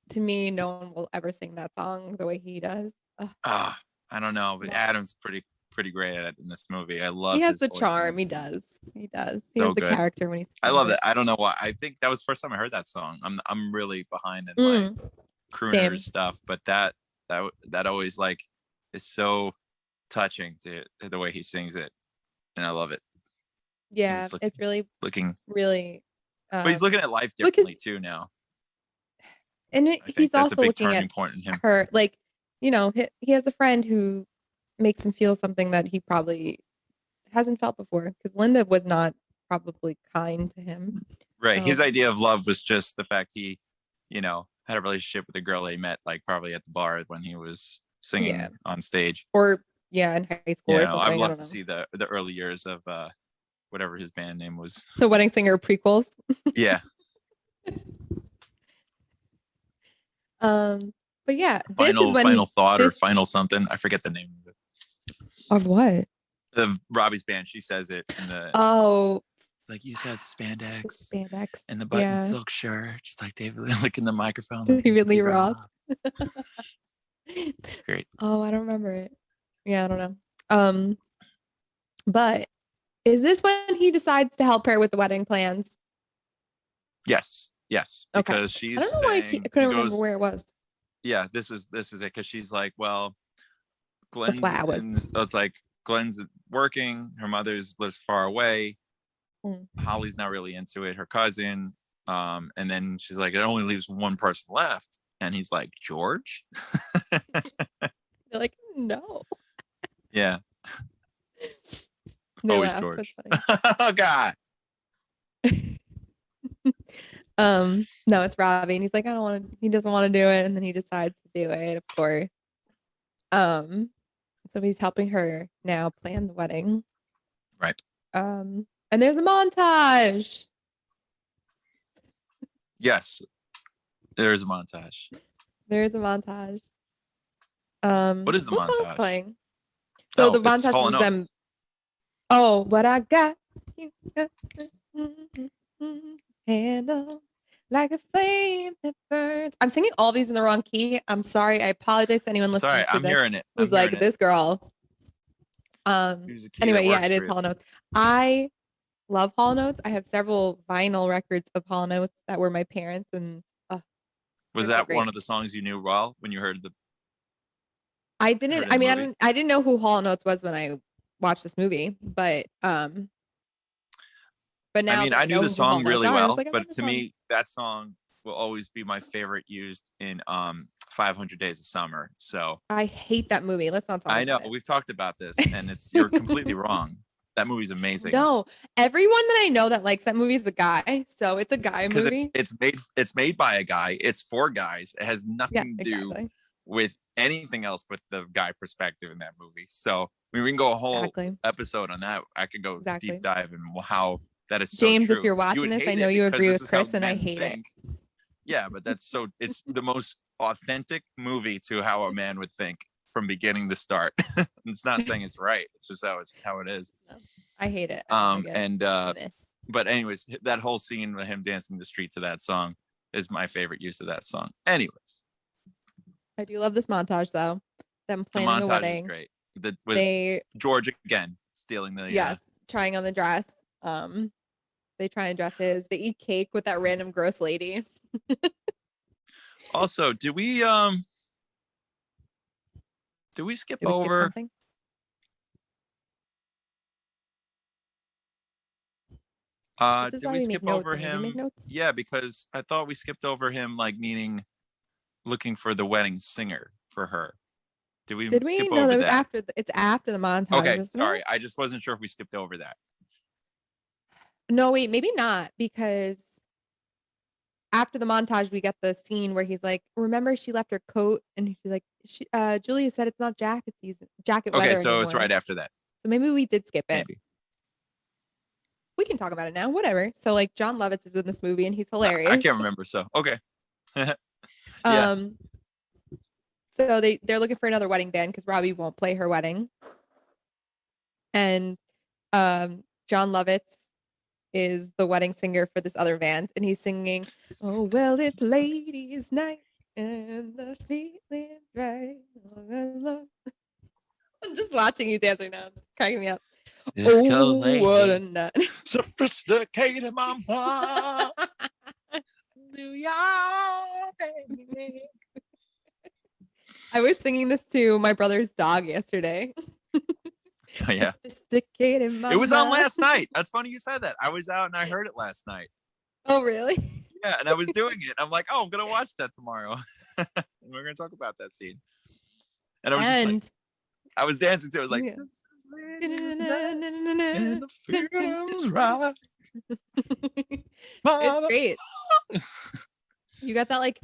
to me, no one will ever sing that song the way he does. I don't know, but Adam's pretty great at it in this movie. I love. He has the charm. He does. He has the character when he's. I love it. I don't know why. I think that was the first time I heard that song. I'm really behind in like crooner stuff, but that always like is so touching to the way he sings it, and I love it. Yeah, it's really really. But he's looking at life differently too now, and he's also looking at point in him. Her, like, you know, he has a friend who makes him feel something that he probably hasn't felt before, because Linda was not probably kind to him. Right. His Oh. idea of love was just the fact he, you know, had a relationship with a girl that he met like probably at the bar when he was singing Yeah. on stage. Or in high school You or know, something. I'd I love don't to know. see the early years of whatever his band name was. The Wedding Singer prequels. Yeah. But yeah, this is when final thought or this, final something. I forget the name of it. of what? Of Robbie's band. She says it in the Oh, like you said spandex spandex and the button yeah. silk shirt, just like David Lee licking the microphone. David Lee Roth. Great. Oh, I don't remember it. Yeah, I don't know. But is this when he decides to help her with the wedding plans? Yes. Okay. Because she's I don't know why I couldn't remember where it was. Yeah, this is it because she's like, well, Glenn's flowers. and it's like Glenn's working, her mother's lives far away. Holly's not really into it, her cousin. And then she's like, it only leaves one person left. And he's like, George? You're like, no. Yeah. They Always laugh. George. That's funny. Oh God. No, it's Robbie. And he's like, he doesn't want to do it. And then he decides to do it, of course. So he's helping her now plan the wedding. Right. And there's a montage. Yes. There's a montage. There's a montage. What is the what song's montage? playing? So the it's Hall montage and is Oates. them. Oh, what I got, you got, handle like a flame that burns. I'm singing all these in the wrong key. I'm sorry. I apologize to anyone listening Sorry, to I'm this hearing it. who's like this girl. Anyway, yeah, it is Hall and Oates. I love Hall and Oates. I have several vinyl records of Hall and Oates that were my parents, and Was they're so that one great. of the songs you knew well when you heard the? I didn't. Heard in I mean, the movie? I didn't know who Hall and Oates was when I watched this movie, but now I mean, that I knew know the who Hall song and Oates really are, I was well, like, I but love this to song. me, that song will always be my favorite used in 500 Days of Summer. So I hate that movie. Let's not talk I know about it. we've talked about this, and you're completely wrong. That movie's amazing. No, everyone that I know that likes that movie is a guy, so it's a guy because movie. it's made by a guy. It's for guys. It has nothing to do exactly. with anything else but the guy perspective in that movie. So I mean, we can go a whole Exactly. episode on that. I could go Exactly. deep dive in how that is so James, true. if you're watching would this, I hate know it you because agree this with is how Chris, and I men hate it. think. Yeah, but it's the most authentic movie to how a man would think from beginning to start. It's not saying it's right. It's just how it is. I hate it. I don't like it. But anyways, that whole scene with him dancing the street to that song is my favorite use of that song. Anyways, I do love this montage though. Them the planning the montage wedding. is great. With George again stealing the trying on the dress. They try and dress his. They eat cake with that random gross lady. Also, did we skip Did we over? skip something? Did we skip over him? Yeah, because I thought we skipped over him, like meaning looking for the wedding singer for her. Did we? Skip No, over that was that? after. It's after the montage. Okay, sorry. I just wasn't sure if we skipped over that. No, wait, maybe not, because after the montage, we get the scene where he's like, "Remember, she left her coat," and she's like, "Julia said it's not jacket season, jacket weather Okay, so anymore." it's right after that. So maybe we did skip it. Maybe. We can talk about it now. Whatever. So like, John Lovitz is in this movie, and he's hilarious. I can't remember. So okay. Yeah. So they're looking for another wedding band because Robbie won't play her wedding, and John Lovitz is the wedding singer for this other band, and he's singing, "Oh well, it's ladies' night and the feeling's right." I'm just watching you dancing now, it's cracking me up. What a nut! Sophisticated mama. Do y'all think? I was singing this to my brother's dog yesterday. Oh, yeah. Sophisticated mama. It was on last night. That's funny you said that. I was out and I heard it last night. Oh, really? Yeah, and I was doing it. I'm like, oh, I'm gonna watch that tomorrow. We're gonna talk about that scene. And I was just like, I was dancing to it. I was like, and the feeling's right. It's great. You got that like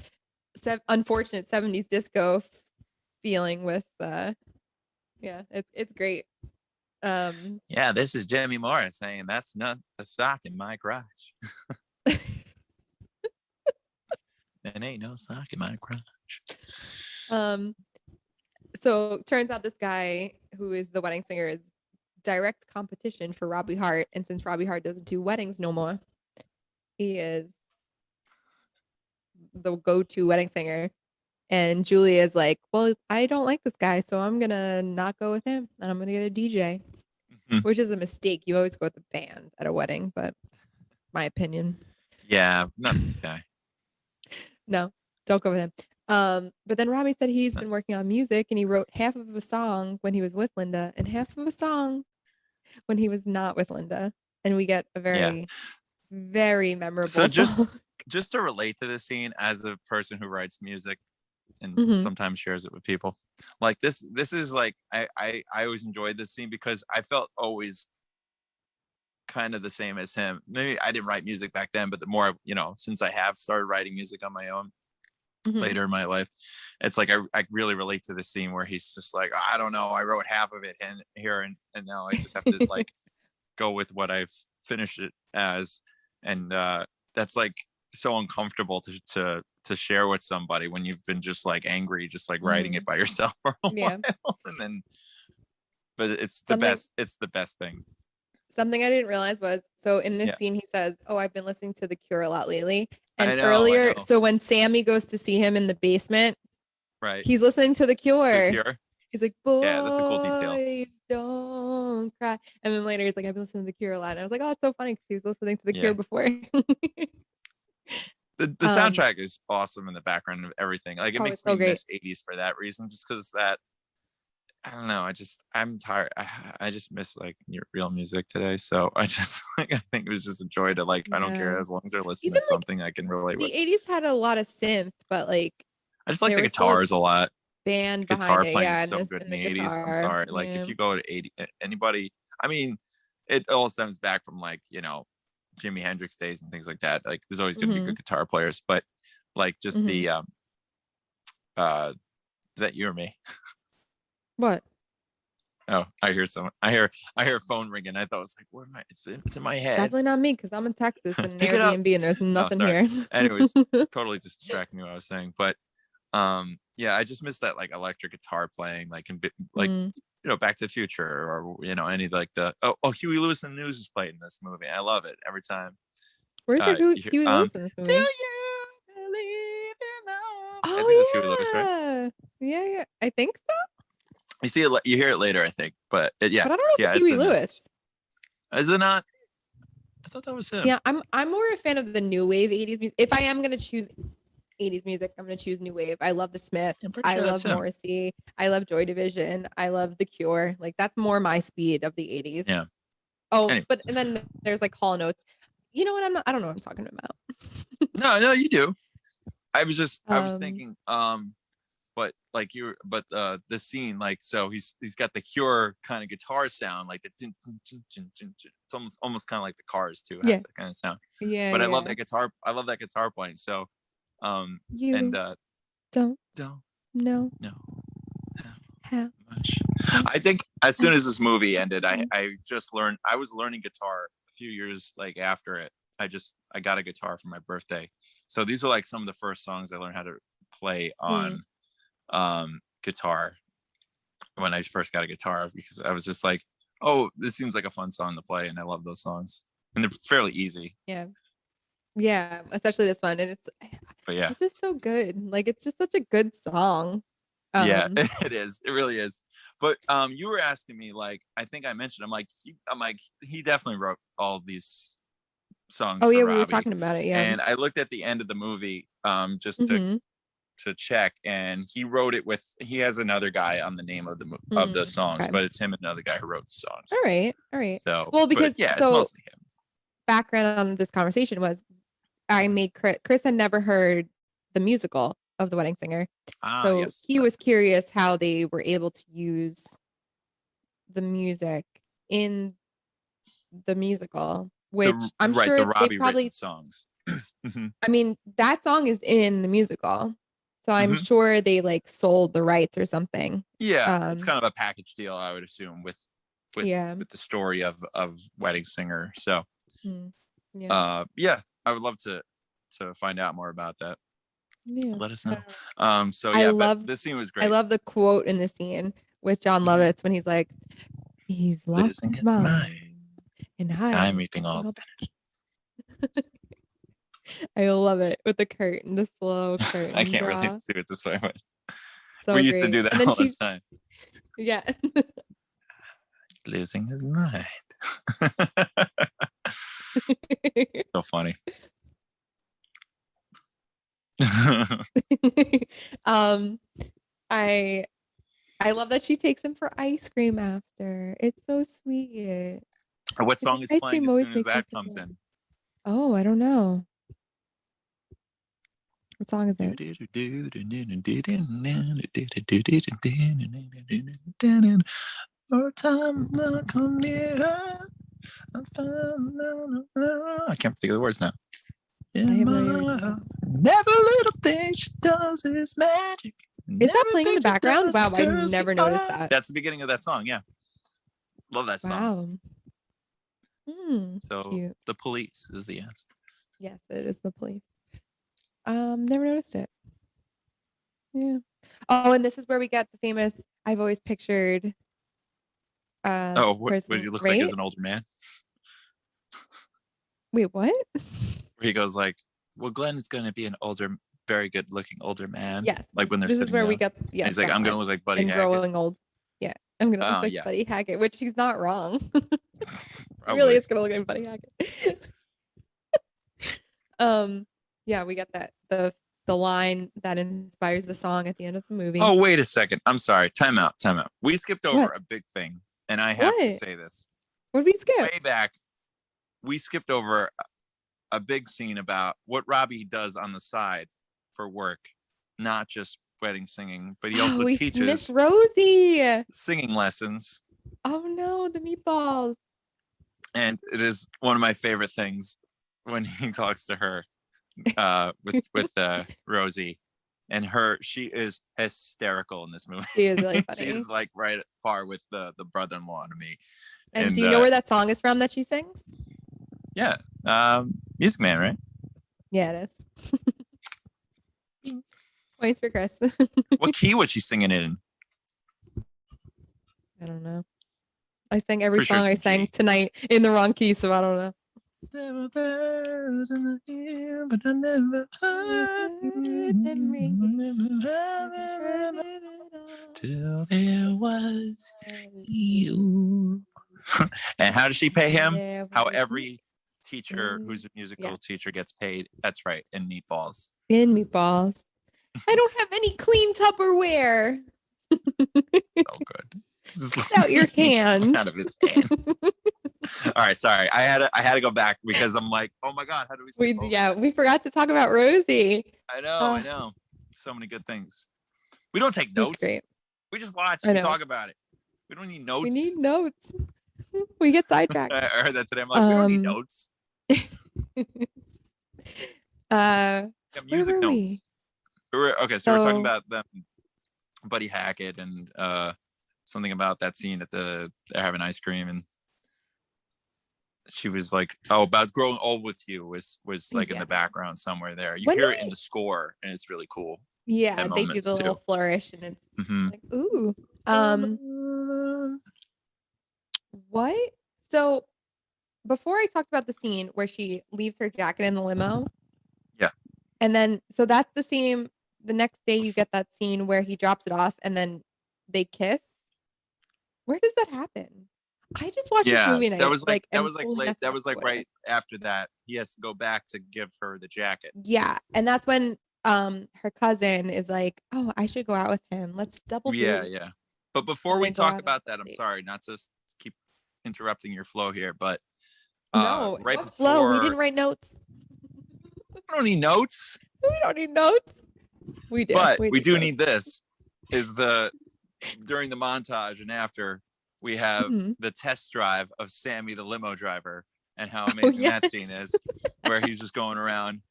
unfortunate 70s disco feeling with yeah, it's great. Yeah, this is Jimmy Morris saying that's not a sock in my garage. There ain't no sock in my garage. So turns out this guy who is the wedding singer is direct competition for Robbie Hart, and since Robbie Hart doesn't do weddings no more, he is the go-to wedding singer. And Julia is like, well, I don't like this guy, so I'm gonna not go with him, and I'm gonna get a DJ, which is a mistake. You always go with the band at a wedding, but my opinion. Yeah, not this guy. No, don't go with him. But then Robbie said he's been working on music, and he wrote half of a song when he was with Linda and half of a song when he was not with Linda, and we get a very, very memorable song. Just to relate to this scene as a person who writes music and sometimes shares it with people, like this is like I always enjoyed this scene because I felt always kind of the same as him. Maybe I didn't write music back then, but the more, you know, since I have started writing music on my own later in my life, it's like I really relate to the scene where he's just like, I don't know, I wrote half of it and now I just have to like go with what I've finished it as, and that's like so uncomfortable to share with somebody when you've been just like angry, just like writing it by yourself for a while, and then, but it's the best thing. Something I didn't realize was, so in this scene, he says, oh, I've been listening to The Cure a lot lately. And earlier, so when Sammy goes to see him in the basement, right, he's listening to The Cure. The Cure. He's like, boys, yeah, that's a cool detail. Don't cry. And then later he's like, I've been listening to The Cure a lot. And I was like, oh, it's so funny because he was listening to The Cure before. The soundtrack is awesome in the background of everything. Like it makes me miss 80s for that reason, just because that, I don't know. I'm tired. I just miss like real music today. So I just like, I think it was just a joy to like, I don't care as long as they're listening to something I can relate with. The 80s had a lot of synth, but like, I just like the guitars a lot. Band guitar behind playing it, is so good in the 80s. I'm sorry. Like if you go to 80, anybody, I mean, it all stems back from like, you know, Jimi Hendrix days and things like that. Like there's always going to be good guitar players, but like just the is that you or me? What? Oh, I hear someone. I hear a phone ringing. I thought it was like, where am I? It's in my head. Definitely not me because I'm in Texas and Airbnb and there's nothing here. Anyways, totally just distracting me what I was saying. But yeah, I just miss that like electric guitar playing, like you know, Back to the Future or you know, any like the Huey Lewis and the News is played in this movie. I love it every time. Where's Huey Lewis in this movie? Do you believe in love? Oh, I think that's Huey Lewis, right? Yeah, I think so. You see it, you hear it later, I think, but But I don't know if it's Huey Lewis. Is it not? I thought that was him. Yeah, I'm more a fan of the new wave 80s music. If I am gonna choose 80s music, I'm gonna choose new wave. I love the Smiths. I love Morrissey. I love Joy Division. I love The Cure. Like that's more my speed of the 80s. Yeah. Oh, but and then there's like Hall Notes. You know what? I don't know what I'm talking about. No, you do. I was thinking, but like the scene, like, so he's got the Cure kind of guitar sound, like the it's almost kind of like the Cars too. It has that kind of sound. Yeah. But I love that guitar. I love that guitar playing. So, don't know how much. I think as soon as this movie ended, I was learning guitar a few years like after it. I got a guitar for my birthday. So these are like some of the first songs I learned how to play on guitar when I first got a guitar, because I was just like, oh, this seems like a fun song to play, and I love those songs, and they're fairly easy. Yeah, especially this one, and it's just so good. Like it's just such a good song. Yeah, it is. It really is. But you were asking me, like, I think I mentioned, I'm like he definitely wrote all of these songs. Oh yeah, we were talking about it. Yeah, and I looked at the end of the movie just to check, and he wrote it with, he has another guy on the name of the songs, but it's him and another guy who wrote the songs. All right. So well, because it's mostly him. Background on this conversation was Chris had never heard the musical of The Wedding Singer, so he was curious how they were able to use the music in the musical, which I'm right, sure the they Robbie probably written songs. I mean, that song is in the musical. So I'm Mhm. sure they like sold the rights or something. Yeah, it's kind of a package deal, I would assume, with Yeah. with the story of Wedding Singer. So Yeah. yeah, I would love to find out more about that. Yeah. Let us know. So I yeah, love but this scene was I great. love the quote in the scene with John Mhm. Lovitz when he's like, he's lost Losing his his mind. mind. And I'm reaping all the I love it with the curtain, the slow curtain. I can't really draw. do it this way, but So we used to great. do that And then all the she's time. yeah. Losing his mind. So funny. I love that she takes him for ice cream after. It's so sweet. What I song think is ice playing cream as always soon as makes me that feel comes good. in? Oh, I don't know. What song is it? I can't think of the words now. I have no idea. Never little thing she does is magic. Is that playing in the background? Wow, I never noticed that. That's the beginning of that song. Yeah, love that song. Wow. So Cute. The Police is the answer. Yes, it is the police. Never noticed it. Yeah. Oh, and this is where we get the famous I've always pictured Oh, what person, do you look right? like as an older man? Wait, what? Where he goes like, well, Glenn is going to be an older, very good looking older man. Yes. Like when they're This is sitting where down. we get And he's like, I'm going to look like Buddy and Hackett. growing old. Yeah. I'm gonna look like yeah. Buddy Hackett, which he's not wrong. He Probably. really is gonna look like Buddy Hackett. Yeah, we got that the line that inspires the song at the end of the movie. Oh, wait a second. I'm sorry. Time out. We skipped over What? a big thing. And I have to say this. What did we skip? Way back, we skipped over a big scene about what Robbie does on the side for work, not just wedding singing, but he also we teaches Miss Rosie. singing lessons. Oh no, the meatballs. And it is one of my favorite things when he talks to her with Rosie. And she is hysterical in this movie. She is really funny. She's like right at par with the brother-in-law to me. And do you know where that song is from that she sings? Yeah. Music Man, right? Yeah, it is. Points for Chris. What key was she singing in? I don't know. I sang every Pretty sure song I it's in sang G. tonight in the wrong key, so I don't know. There were bells in the air, but I never Heard them ringing. till there was you. And how does she pay him? How every teacher who's a musical teacher gets paid. That's right, in meatballs. In meatballs. I don't have any clean Tupperware. So good. Out your hand. Out of his hand. All right, sorry. I had to go back because I'm like, oh my god, how do we? We forgot to talk about Rosie. I know. So many good things. We don't take notes. Great. We just watch. We talk about it. We don't need notes. We need notes. We get sidetracked. I heard that today. I'm like, we don't need notes. Music notes. Okay, so we're talking about them, Buddy Hackett, and something about that scene at they're having ice cream, and she was like, "Oh, about growing old with you" was like in the background somewhere there. You hear it in the score, and it's really cool. Yeah, they do the little flourish, and it's like, ooh. What? So before I talked about the scene where she leaves her jacket in the limo. Yeah. And then, so that's the same. The next day you get that scene where he drops it off and then they kiss. Where does that happen? I just watched this movie and that was like right after that. He has to go back to give her the jacket. Yeah. And that's when her cousin is like, oh, I should go out with him. Let's double date. Yeah. But before we talk about that, I'm sorry not to keep interrupting your flow here, but no, right what before flow? We didn't write notes. We don't need notes. We don't need notes. We do. But we do need this. Is during the montage and after we have the test drive of Sammy the limo driver and how amazing yes. that scene is, where he's just going around.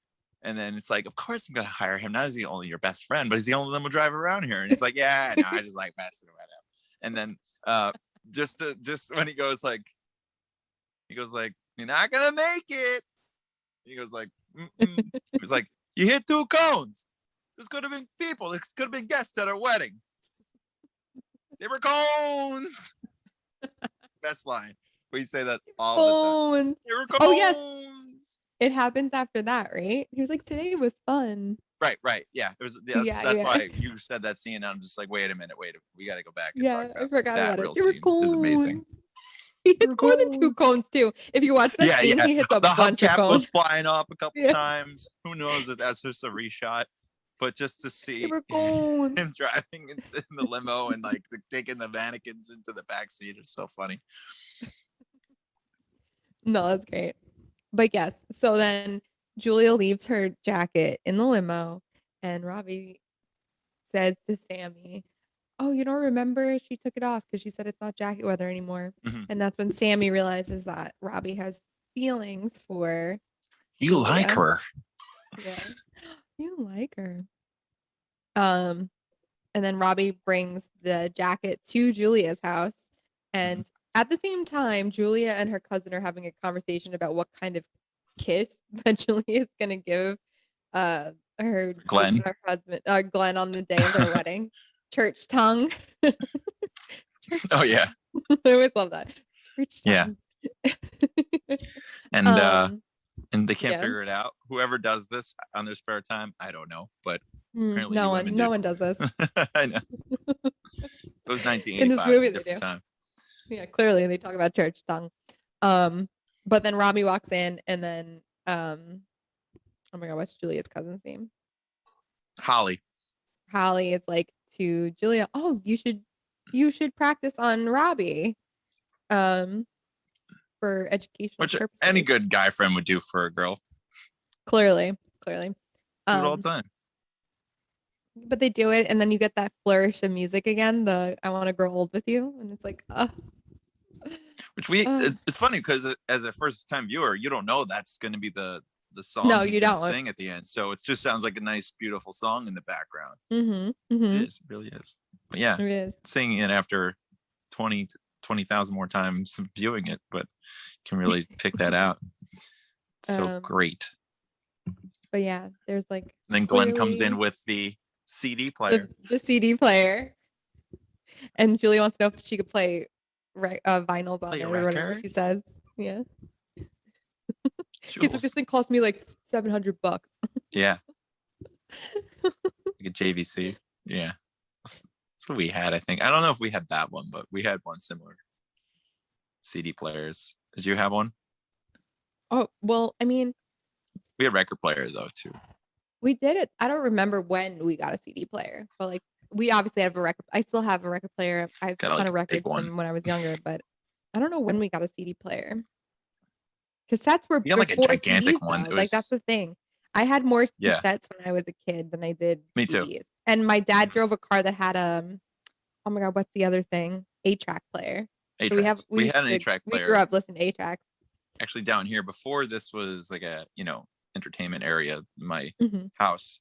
And then it's like, of course I'm gonna hire him. Not is he only your best friend, but he's the only limo driver around here. And he's like, yeah, no, I just like messing with him. And then just when he goes like, you're not gonna make it. He goes like, he's like, you hit 2 cones. This could have been people. This could have been guests at our wedding. They were cones. Best line. We say that all the time. They were cones. Oh yes. It happens after that, right? He was like, today was fun. Right. Yeah. It was. That's why you said that scene. And I'm just like, wait a minute. We got to go back and talk about I forgot that about real it. They were scene. cones. Is amazing. He hits more than 2 cones too. If you watch that scene, he hits a the bunch of hubcap cones. goes flying up a couple times. Who knows if that's just a reshot? But just to see him driving in the limo and like taking the mannequins into the back seat is so funny. No, that's great. But yes, so then Julia leaves her jacket in the limo, and Robbie says to Sammy, oh, you don't remember she took it off because she said it's not jacket weather anymore. Mm-hmm. And that's when Sammy realizes that Robbie has feelings for You like her. Yeah. You like her. And then Robbie brings the jacket to Julia's house. And at the same time, Julia and her cousin are having a conversation about what kind of kiss that Julia is gonna give her Glenn husband Glenn on the day of their wedding. Church tongue. Oh yeah. I always love that. Church tongue. Yeah. And they can't figure it out. Whoever does this on their spare time, I don't know, but apparently no one does this. I know. It was 1985. In this movie, a different time. Yeah, clearly they talk about church tongue. But then Robbie walks in, and then oh my god, what's Julia's cousin's name? Holly is like to Julia, oh, you should practice on Robbie for educational purposes. Any good guy friend would do for a girl. Clearly. Do it all the time. But they do it, and then you get that flourish of music again, the I want to grow old with you, and it's like which it's funny because as a first time viewer, you don't know that's going to be the song you don't sing at the end, so it just sounds like a nice beautiful song in the background. It really is. But yeah, it is. Singing it after 20,000 more times viewing it, but can really pick that out. So great. But yeah, there's like and then Glenn comes in with the CD player. The CD player. And Julie wants to know if she could play vinyls on it or whatever she says. Yeah. He's like, this thing cost me like $700. Yeah. Like a JVC. Yeah. That's what we had, I think. I don't know if we had that one, but we had one similar. CD players. Did you have one? Oh, well, I mean, we had record players though too. We did it. I don't remember when we got a CD player, but like we obviously have a record. I still have a record player. I've got a ton of records from when I was younger, but I don't know when we got a CD player. Cassettes were like a gigantic CDs, one. Like that's the thing. I had more cassettes when I was a kid than I did Me CDs. Too. And my dad drove a car that had oh my god, what's the other thing? 8-track player. So we had an 8-track player. We grew up listening to 8-tracks. Actually, down here before this was like a entertainment area in my house.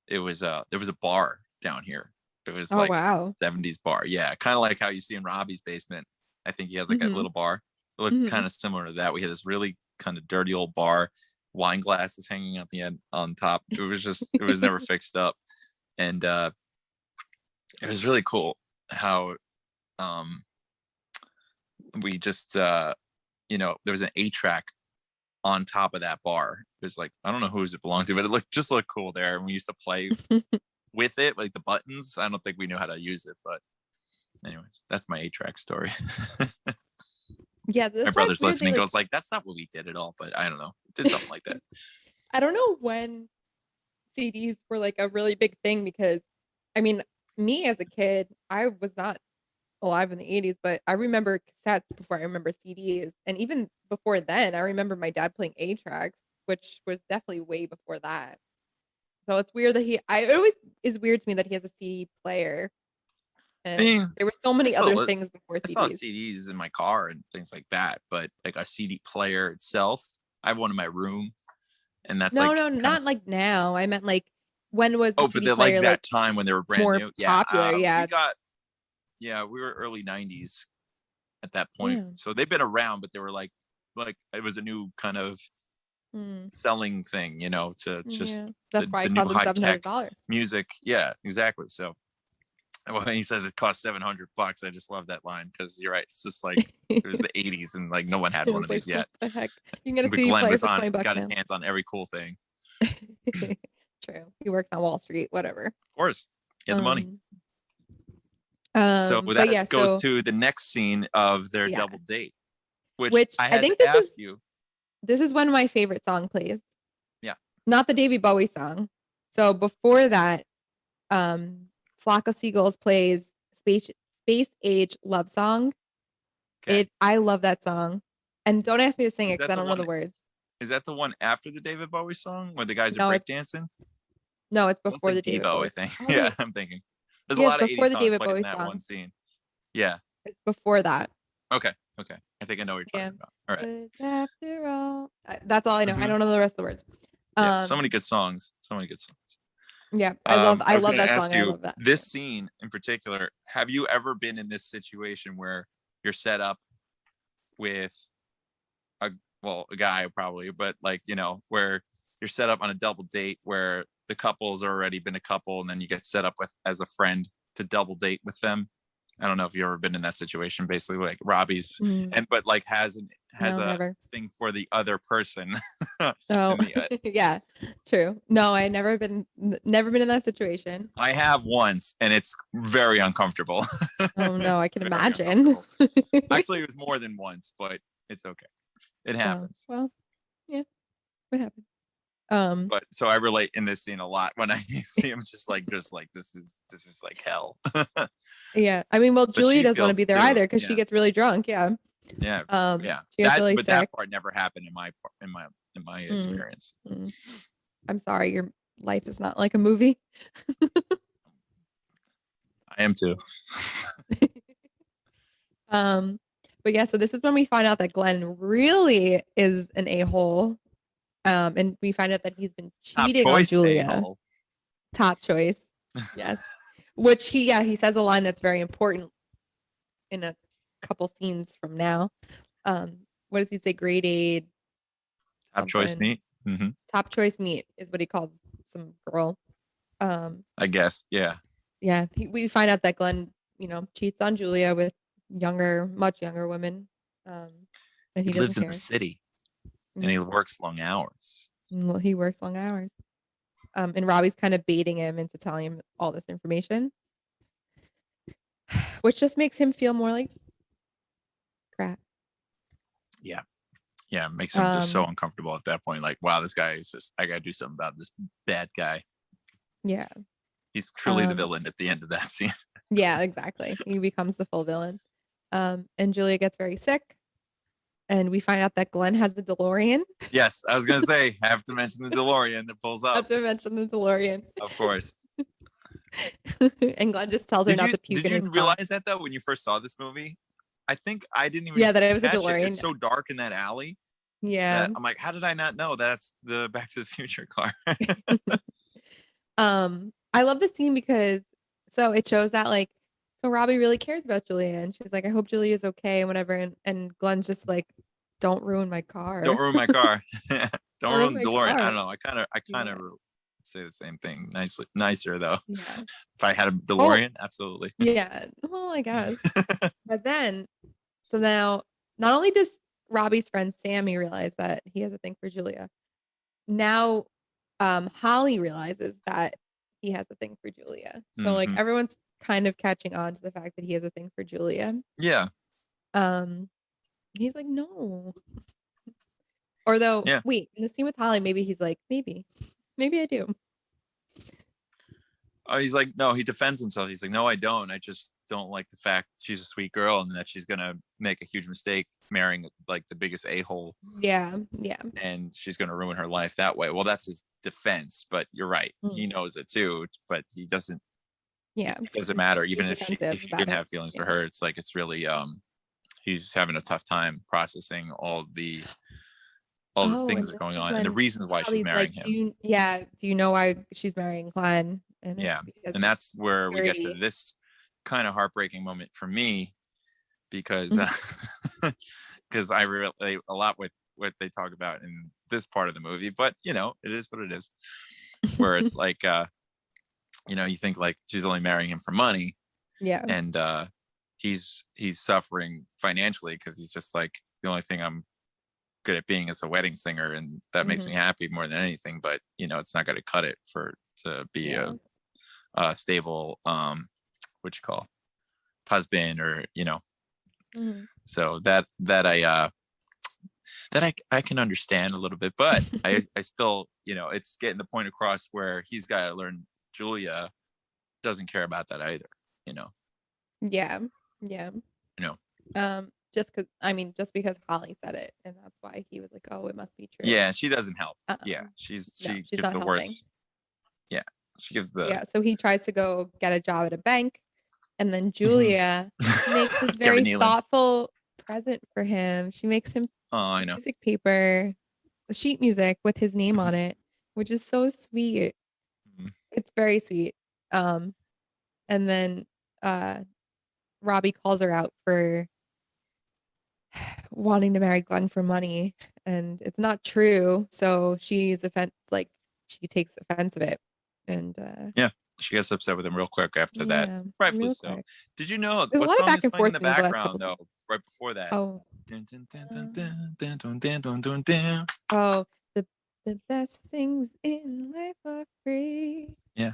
It was there was a bar down here. It was like 70s bar. Yeah, kind of like how you see in Robbie's basement. I think he has like a little bar. It looked kind of similar to that. We had this really kind of dirty old bar, wine glasses hanging at the end on top. It was never fixed up. And it was really cool how we just there was an 8-track on top of that bar. It was like, I don't know whose it belonged to, but it looked cool there. And we used to play with it, like the buttons. I don't think we knew how to use it, but anyways, that's my 8-track story. Yeah, my brother's listening, goes like, that's not what we did at all, but I don't know. It did something like that. I don't know when CDs were like a really big thing, because I mean, me as a kid, I was not alive in the 80s, but I remember cassettes before I remember CDs. And even before then, I remember my dad playing 8-tracks, which was definitely way before that. So it's weird that it always is weird to me that he has a CD player. And mean, there were so many still other listen- things before I saw CDs. CDs in my car and things like that, but like a CD player itself, I have one in my room, and that's No, like no, kinda not like now. I meant like when was the for CD the player like that time when they were brand more new. Yeah, popular? Yeah. we were early '90s at that point, Yeah. so they've been around, but they were like it was a new kind of Mm, selling thing, to just yeah. That's why the it new cost them high tech $700. music. Yeah, exactly. So when he says it costs $700, I just love that line because you're right. It's just like it was the '80s and like no one had It one was of like, these yet. what the heck? You can get a But CD Glenn player was for $20 got his now. hands on every cool thing. True. He works on Wall Street, whatever. Of course, he had the money. So But that yeah, goes so to the next scene of their yeah, double date, which which I I had think to ask you. this is when my favorite song plays. Yeah. Not the David Bowie song. So before that, Flock of Seagulls plays Space Age Love Song. Okay. I love that song. And don't ask me to sing Is it because that I the don't know the one- words. Is that the one after the David Bowie song where the guys are No, it's breakdancing? No, it's That's before like the David Devo, Bowie. I think. Oh, Yeah, wait. I'm thinking. There's Yeah, a lot of it's before 80s the songs David played in Bowie that song. one scene. Yeah. It's before that. Okay. I think I know what you're Yeah. talking about. All right. But after all, that's all I know. I Mhm. don't know the rest of the words. Yeah, so many good songs. Yeah, I love I was that gonna song. ask I you, love that. this scene in particular, have you ever been in this situation where you're set up with a guy probably, but like, where you're set up on a double date where the couple's already been a couple and then you get set up with as a friend to double date with them? I don't know if you've ever been in that situation, basically like Robbie's but like has No, a never. thing for the other person. Oh, the, yeah, true. No, I never been in that situation. I have once, and it's very uncomfortable. Oh no, I It's can very imagine. uncomfortable. Actually, it was more than once, but it's okay. It happens. Well, yeah, what happened? But so I relate in this scene a lot when I see him just like this is like hell. Yeah, I mean, well, But Julia she doesn't want to feels be it there too, either because yeah. she gets really drunk. Yeah. Yeah. She gets really But sick. that part never happened in my experience. I'm sorry, your life is not like a movie. I am too. But yeah, so this is when we find out that Glenn really is an a-hole. And we find out that he's been Top cheating on choice, Julia. a-hole. Top choice. Yes. Which he says a line that's very important in a couple scenes from now. What does he say? Grade aid. Top choice something. meat. Mm-hmm. Top choice meat is what he calls some girl. I guess. Yeah. Yeah. We find out that Glenn, cheats on Julia with much younger women. And He he lives doesn't in care. the city and he works long hours. Well, he works long hours. And Robbie's kind of baiting him into telling him all this information, which just makes him feel more like crap. Yeah. Yeah. It makes him just so uncomfortable at that point. Like, wow, this guy is just, I got to do something about this bad guy. Yeah. He's truly the villain at the end of that scene. Yeah, exactly. He becomes the full villain. And Julia gets very sick. And we find out that Glenn has the DeLorean. Yes, I was going to say, have to mention the DeLorean that pulls up. Have to mention the DeLorean. Of course. And Glenn just tells her not to puke in his Did you car. realize that though when you first saw this movie? I think I didn't even that it was a catch DeLorean. It's so dark in that alley. Yeah. That I'm like, how did I not know that's the Back to the Future car? I love this scene because it shows that so Robbie really cares about Julia and she's like, I hope Julia's okay and whatever. And Glenn's just like, don't ruin my car. Don't ruin my car. Don't ruin the my DeLorean. car. I don't know. I kind of say the same thing. Nicer though. Yeah. If I had a DeLorean, absolutely. Yeah. Well, I guess. But then, so now not only does Robbie's friend Sammy realize that he has a thing for Julia, now Holly realizes that he has a thing for Julia. So everyone's kind of catching on to the fact that he has a thing for Julia. Yeah. He's like, no. Or though, Yeah. wait, in the scene with Holly, maybe he's like, maybe I do. Oh, he's like, no, he defends himself. He's like, no, I don't. I just don't like the fact she's a sweet girl and that she's gonna make a huge mistake marrying like the biggest a-hole. Yeah. And she's gonna ruin her life that way. Well, that's his defense, but you're right. He knows it too, but he doesn't Yeah. It doesn't matter, even He's if he defensive about didn't it. have feelings for Yeah. her. It's like it's really he's having a tough time processing all the things that are and going this is on and the when reasons why she's Holly's marrying like, him. do you know why she's marrying Glenn? And Yeah. it's because And that's where we get to security. this kind of heartbreaking moment for me, because because I relate a lot with what they talk about in this part of the movie, but you know, it is what it is. Where it's like you know, you think like she's only marrying him for money, Yeah. and he's suffering financially because he's just like, the only thing I'm good at being is a wedding singer, and that makes me happy more than anything, but you know, it's not going to cut it to be a stable what you call husband, or you know. So that I can understand a little bit, but I still, you know, it's getting the point across where he's got to learn Julia doesn't care about that either, you know. Yeah. You know. Just because Holly said it, and that's why he was like, oh, it must be true. Yeah, she doesn't help. Yeah, she she's gives not the helping. worst. Yeah, she gives the so he tries to go get a job at a bank, and then Julia makes this very thoughtful present for him. She makes him music paper, sheet music with his name on it, which is so sweet. It's very sweet. And then Robbie calls her out for wanting to marry Glenn for money, and it's not true. So she takes offense of it, and she gets upset with him real quick after that. Rightfully so. Quick. Did you know there's what a lot song of back is and playing in forth the background though? Right before that. Oh, the best things in life are free. Yeah.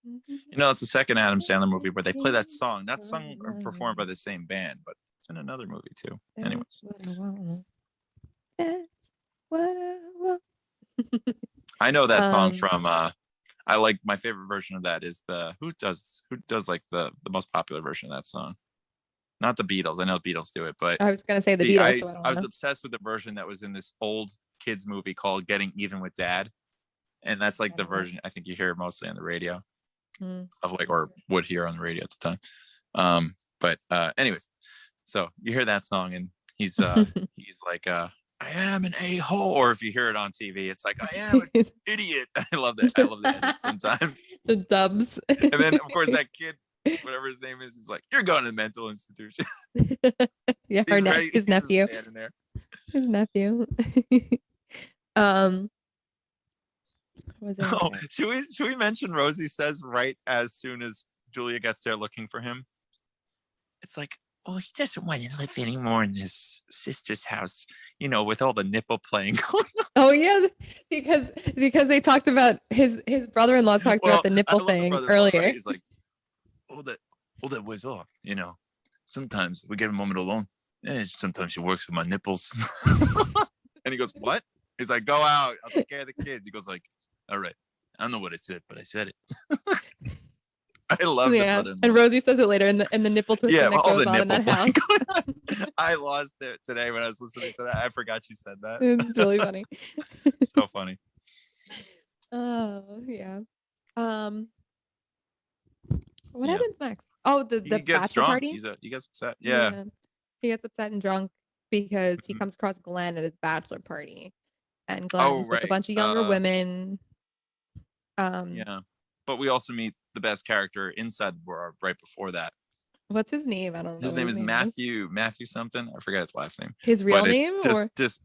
You know, it's the second Adam Sandler movie where they play that song. Not sung or performed by the same band, but it's in another movie too. Anyways. That's what I want. I know that song from I like, my favorite version of that is who does like the most popular version of that song. Not the Beatles. I know the Beatles do it, but I was gonna say the Beatles. I was obsessed with the version that was in this old kids movie called Getting Even with Dad. And that's like the version I think you hear mostly on the radio. Of like, or would hear on the radio at the time. But anyways, so you hear that song and he's like I am an a-hole, or if you hear it on TV, it's like I am an idiot. I love that. I love the edit sometimes. The dubs. And then of course that kid, whatever his name is like, you're going to mental institution. Yeah, his nephew. His nephew. Should we mention Rosie says right as soon as Julia gets there looking for him? It's like, well, he doesn't want to live anymore in his sister's house, you know, with all the nipple playing going on. Oh yeah, because they talked about his brother-in-law talked about the nipple thing earlier. Right? He's like, all that was off, you know. Sometimes we get a moment alone. Sometimes she works with my nipples. And he goes, what? He's like, go out, I'll take care of the kids. He goes like, all right, I don't know what I said, but I said it. I love the brother-in-law. And Rosie says it later in the nipple twisting that goes on in that house. I lost it today when I was listening to that. I forgot you said that. It's really funny. So funny. Oh yeah. What happens next? Oh, the bachelor party. He gets upset. Yeah. He gets upset and drunk because he comes across Glenn at his bachelor party, and Glenn's with a bunch of younger women. Yeah, but we also meet the best character inside the bar right before that. What's his name? I don't know. His name is Matthew something. I forget his last name. His real name? Just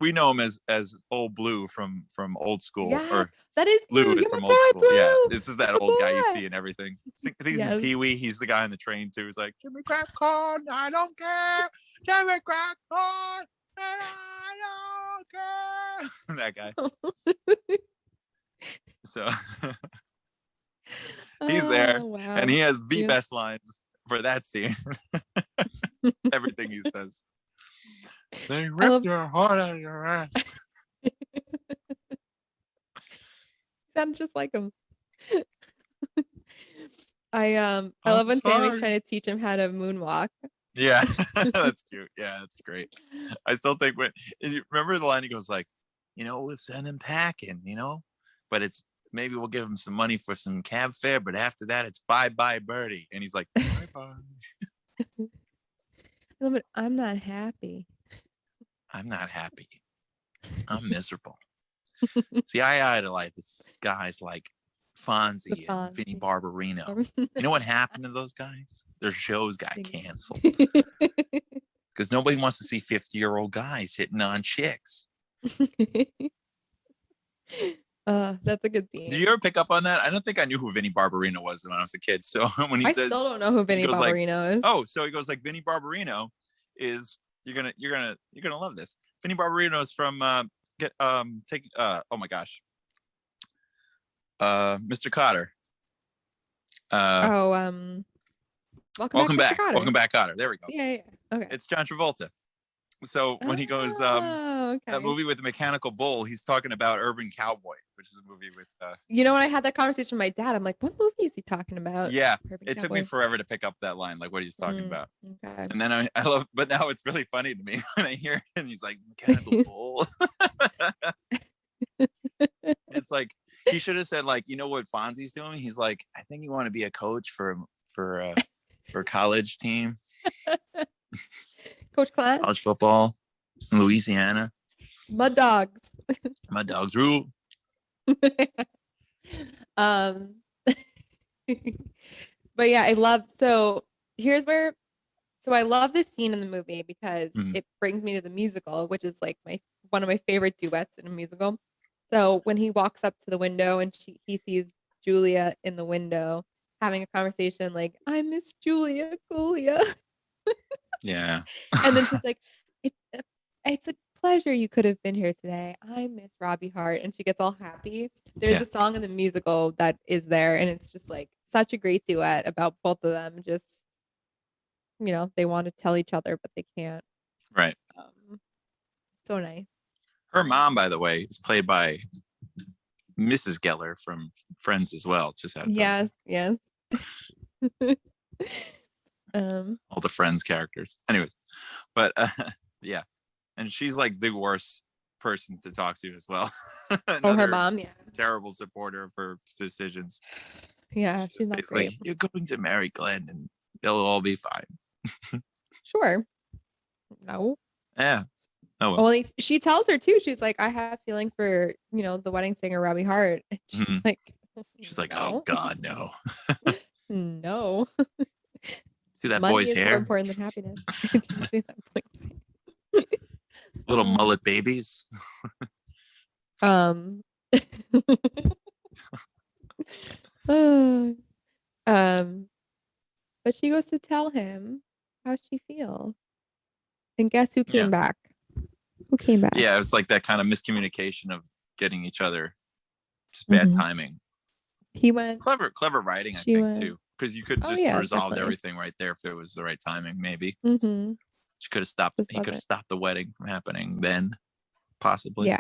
we know him as Old Blue from Old School. Yeah, or that is Blue is from Old School. Blue. Yeah, this is that old guy you see in everything. I think he's in Pee-wee. He's the guy on the train too. He's like, give me crack corn, I don't care. Give me crack corn, and I don't care. That guy. So he's there, and he has the best lines for that scene. Everything he says. They ripped your heart out of your ass. Sounds just like him. I love when Sammy's trying to teach him how to moonwalk. Yeah, that's cute. Yeah, that's great. I still think remember the line he goes like, you know, we're sending packing, you know, but it's maybe we'll give him some money for some cab fare, but after that, it's bye-bye birdie. And he's like, bye-bye. I'm not happy. I'm not happy. I'm miserable. See, I idolize guys like Fonzie and Vinnie Barbarino. You know what happened to those guys? Their shows got canceled because nobody wants to see 50-year-old guys hitting on chicks. That's a good theme. Did you ever pick up on that? I don't think I knew who Vinnie Barbarino was when I was a kid. So when he says, still don't know who Vinnie Barbarino is. Oh, so he goes like, Vinnie Barbarino is you're gonna love this. Vinnie Barbarino is from oh my gosh, Mr. Cotter. Welcome back, Welcome back, Cotter. There we go. Yeah. Okay. It's John Travolta. So when he goes, okay. that movie with the mechanical bull, he's talking about Urban Cowboy, which is a movie with. You know, when I had that conversation with my dad, I'm like, what movie is he talking about? Yeah, Urban it took Cowboy. me forever to pick up that line, like what he was talking about. Okay. And then I love, but now it's really funny to me when I hear it and he's like, mechanical bull. It's like, he should have said, like, you know what Fonzie's doing? He's like, I think you want to be a coach for a college team. Coach Klein? College football in Louisiana. Mud Dogs. Mud Dogs rule. But yeah, I love I love this scene in the movie because it brings me to the musical, which is like one of my favorite duets in a musical. So when he walks up to the window and he sees Julia in the window having a conversation like, I miss Julia. Yeah. And then she's like, it's a pleasure you could have been here today. I miss Robbie Hart. And she gets all happy. There's a song in the musical that is there. And it's just like such a great duet about both of them. Just, you know, they want to tell each other, but they can't. Right. So nice. Her mom, by the way, is played by Mrs. Geller from Friends as well. Just had Yes. all the Friends characters. Anyways, but yeah. And she's like the worst person to talk to as well. Her mom, yeah. Terrible supporter of her decisions. Yeah, she's not great. You're going to marry Glenn and they'll all be fine. Sure. No. Yeah. Oh well. Well, she tells her too. She's like, I have feelings for, you know, the wedding singer Robbie Hart. She's like, no. oh God, no. No. See that Money boy's is hair? more important than happiness. See that boy's Little mullet babies. But she goes to tell him how she feels. And guess who came back? Who came back? Yeah, it was like that kind of miscommunication of getting each other. Just bad timing. He went clever writing, I think, too. Because you could just resolve everything right there if it was the right timing, maybe. She could have stopped. He could have stopped the wedding from happening then, possibly.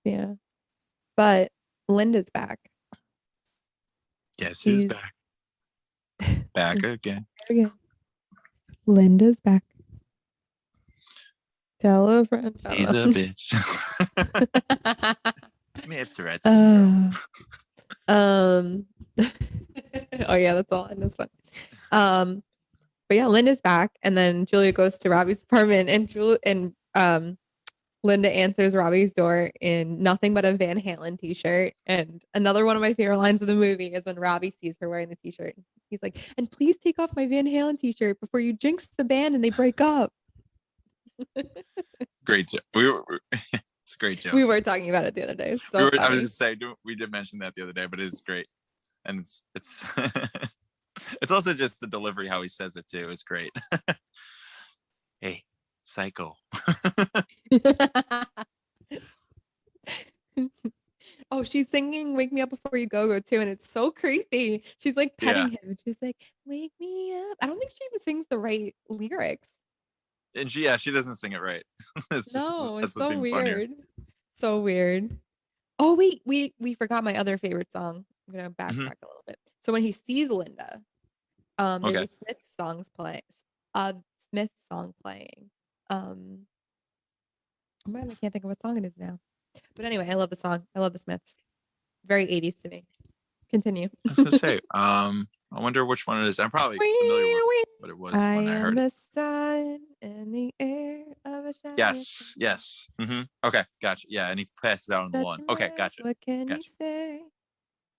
Yeah. But Linda's back. Guess who's back? Back again. Linda's back. Tell a friend. She's a bitch. May have Tourette's syndrome. Oh yeah, that's all in this one. But yeah, Linda's back, and then Julia goes to Robbie's apartment, and Linda answers Robbie's door in nothing but a Van Halen t-shirt. And another one of my favorite lines of the movie is when Robbie sees her wearing the t-shirt. He's like, "And please take off my Van Halen t-shirt before you jinx the band and they break up." Great joke. It's a great joke. We were talking about it the other day. So I was just saying, we did mention that the other day, but it's great, and it's it's also just the delivery, how he says it too. It's great. Hey, psycho. Oh, she's singing "Wake Me Up Before You Go too, and it's so creepy. She's like petting him, and she's like, "Wake me up." I don't think she even sings the right lyrics. And she doesn't sing it right. It's so weird. So weird. Oh wait, we forgot my other favorite song. I'm gonna backtrack a little bit. So when he sees Linda, there's a Smith song playing. I can't think of what song it is now. But anyway, I love the song. I love the Smiths. very 80s to me. Continue. I was gonna say, I wonder which one it is. I'm probably familiar with what it was I when I am heard it. the sun and the air of a shining Yes, yes. Okay, gotcha. Yeah, and he passes out on the Such lawn. a Okay, man, gotcha. What can you Gotcha. say?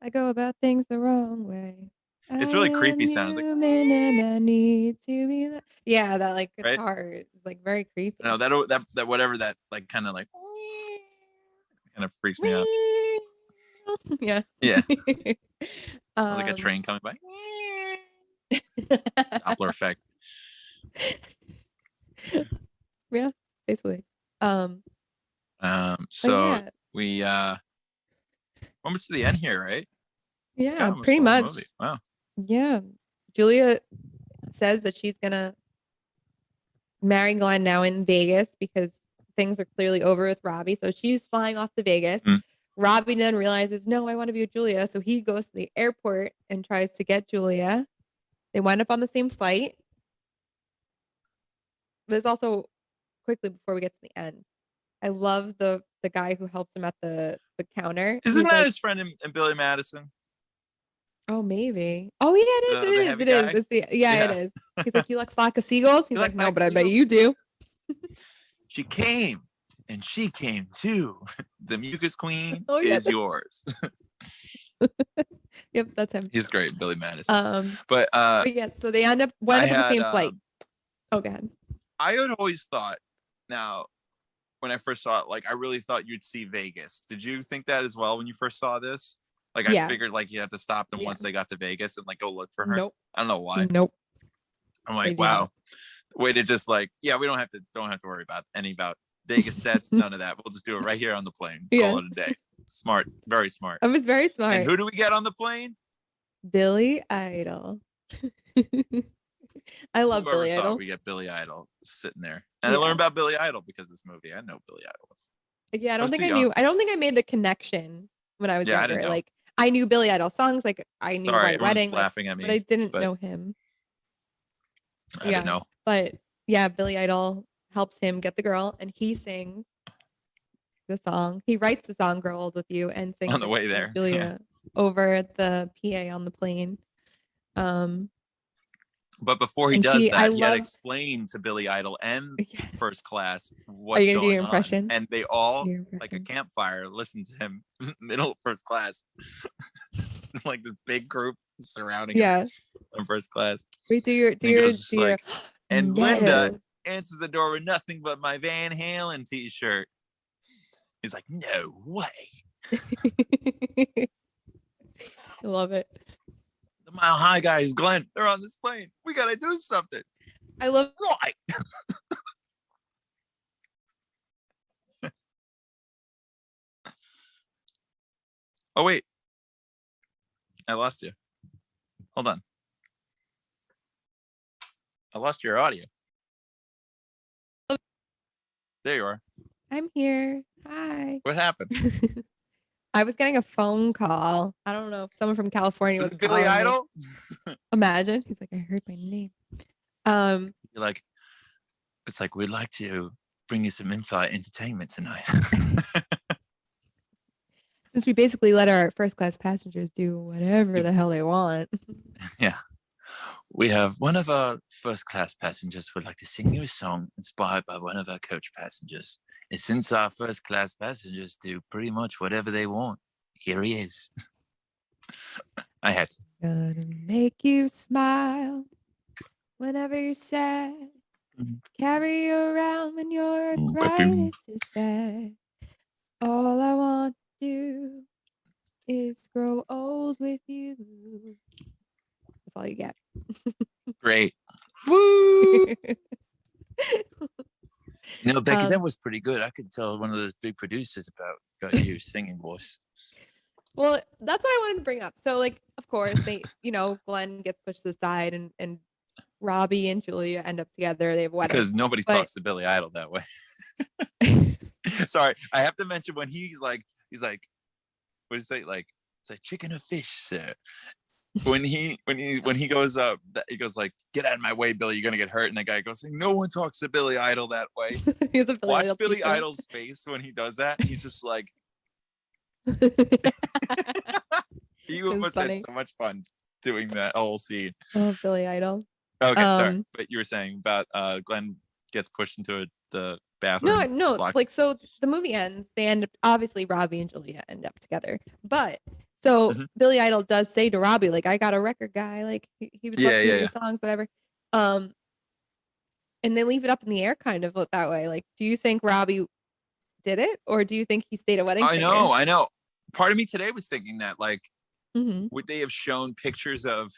I go about things the wrong way. It's really creepy I am sound. It's like, human and I need to be. Yeah, that like right? guitar is like very creepy. No, that whatever that like kind of like kind of freaks me out. Yeah. Yeah, sounds like a train coming by. Doppler effect. Yeah, basically. So yeah. we almost to the end here, right? Yeah, God, almost pretty the whole much. movie. Wow. Yeah. Julia says that she's gonna marry Glenn now in Vegas because things are clearly over with Robbie. So she's flying off to Vegas. Robbie then realizes, no, I want to be with Julia. So he goes to the airport and tries to get Julia. They wind up on the same flight. There's also, quickly before we get to the end, I love the guy who helps him at the counter. Isn't He's that like, his friend in Billy Madison? oh, maybe. Oh, yeah, it is. The It is. heavy It is. guy? It's the, yeah, it is. He's like, you like flock of seagulls? He's You like, like no, flock but of I bet seagulls? you do. She came, and she came too. The mucus queen Oh, yeah, is yours. Yep, that's him. He's great, Billy Madison. But yeah, so they end up on the same flight. Oh, go ahead. I had always thought, now, when I first saw it, like I really thought you'd see Vegas. Did you think that as well when you first saw this? Like I figured like you have to stop them once they got to Vegas and like go look for her. Nope. I don't know why. Nope. I'm like, wow. Way to just like, yeah, we don't have to worry about Vegas sets, none of that. We'll just do it right here on the plane. Call it a day. Smart, very smart. I was very smart. And who do we get on the plane? Billy Idol. I love Whoever Billy Idol. We get Billy Idol sitting there. And I learned about Billy Idol because of this movie. I know Billy Idol. Yeah, I don't think I made the connection when I was younger. Like I knew Billy Idol songs, like I knew White Wedding, laughing at me, but I didn't know him. I didn't know. But yeah, Billy Idol helps him get the girl, and he sings the song. He writes the song "Grow Old with You" and sings on the way there. Julia over the PA on the plane. But before he does that, he had explained to Billy Idol and First Class what's going on. Are you gonna do your impression? And they all, like a campfire, listen to him middle of First Class. Like the big group surrounding him in First Class. Wait, do your and Linda answers the door with nothing but my Van Halen t-shirt. He's like, no way. I love it. The Mile High guys, Glenn, they're on this plane. We gotta do something. I love why. Oh wait, I lost you. Hold on. I lost your audio. There you are. I'm here. Hi. What happened? I was getting a phone call. I don't know if someone from California was Billy Idol. Imagine. He's like, I heard my name. You're like, it's like we'd like to bring you some in-flight entertainment tonight. Since we basically let our first class passengers do whatever the hell they want. Yeah. We have one of our first class passengers would like to sing you a song inspired by one of our coach passengers. And since our first class passengers do pretty much whatever they want, here he is. I had to. Gonna make you smile whenever you're sad. Carry you around when your arthritis is bad. All I want to do is grow old with you. That's all you get. Great. Woo! You know, Becky, that was pretty good. I could tell one of those big producers about your singing voice. Well, that's what I wanted to bring up. So, like, of course, they, Glenn gets pushed to the side, and Robbie and Julia end up together. They have a wedding. Because nobody talks to Billy Idol that way. Sorry, I have to mention when he's like, what does he say? Like, it's like chicken or fish, sir. When he goes up, he goes like, "Get out of my way, Billy! You're gonna get hurt." And the guy goes, "No one talks to Billy Idol that way." Watch Billy Idol's face when he does that. He's just like, He It was must have funny. had so much fun doing that whole scene. Oh, Billy Idol. Okay, sorry. But you were saying about Glenn gets pushed into the bathroom. No, locked. like, so the movie ends. They end up, obviously Robbie and Julia end up together. But so Billy Idol does say to Robbie, like, I got a record guy. Like, he would love to hear your songs, whatever. And they leave it up in the air kind of that way. Like, do you think Robbie did it, or do you think he stayed a wedding singer? I know. Part of me today was thinking that, like, would they have shown pictures of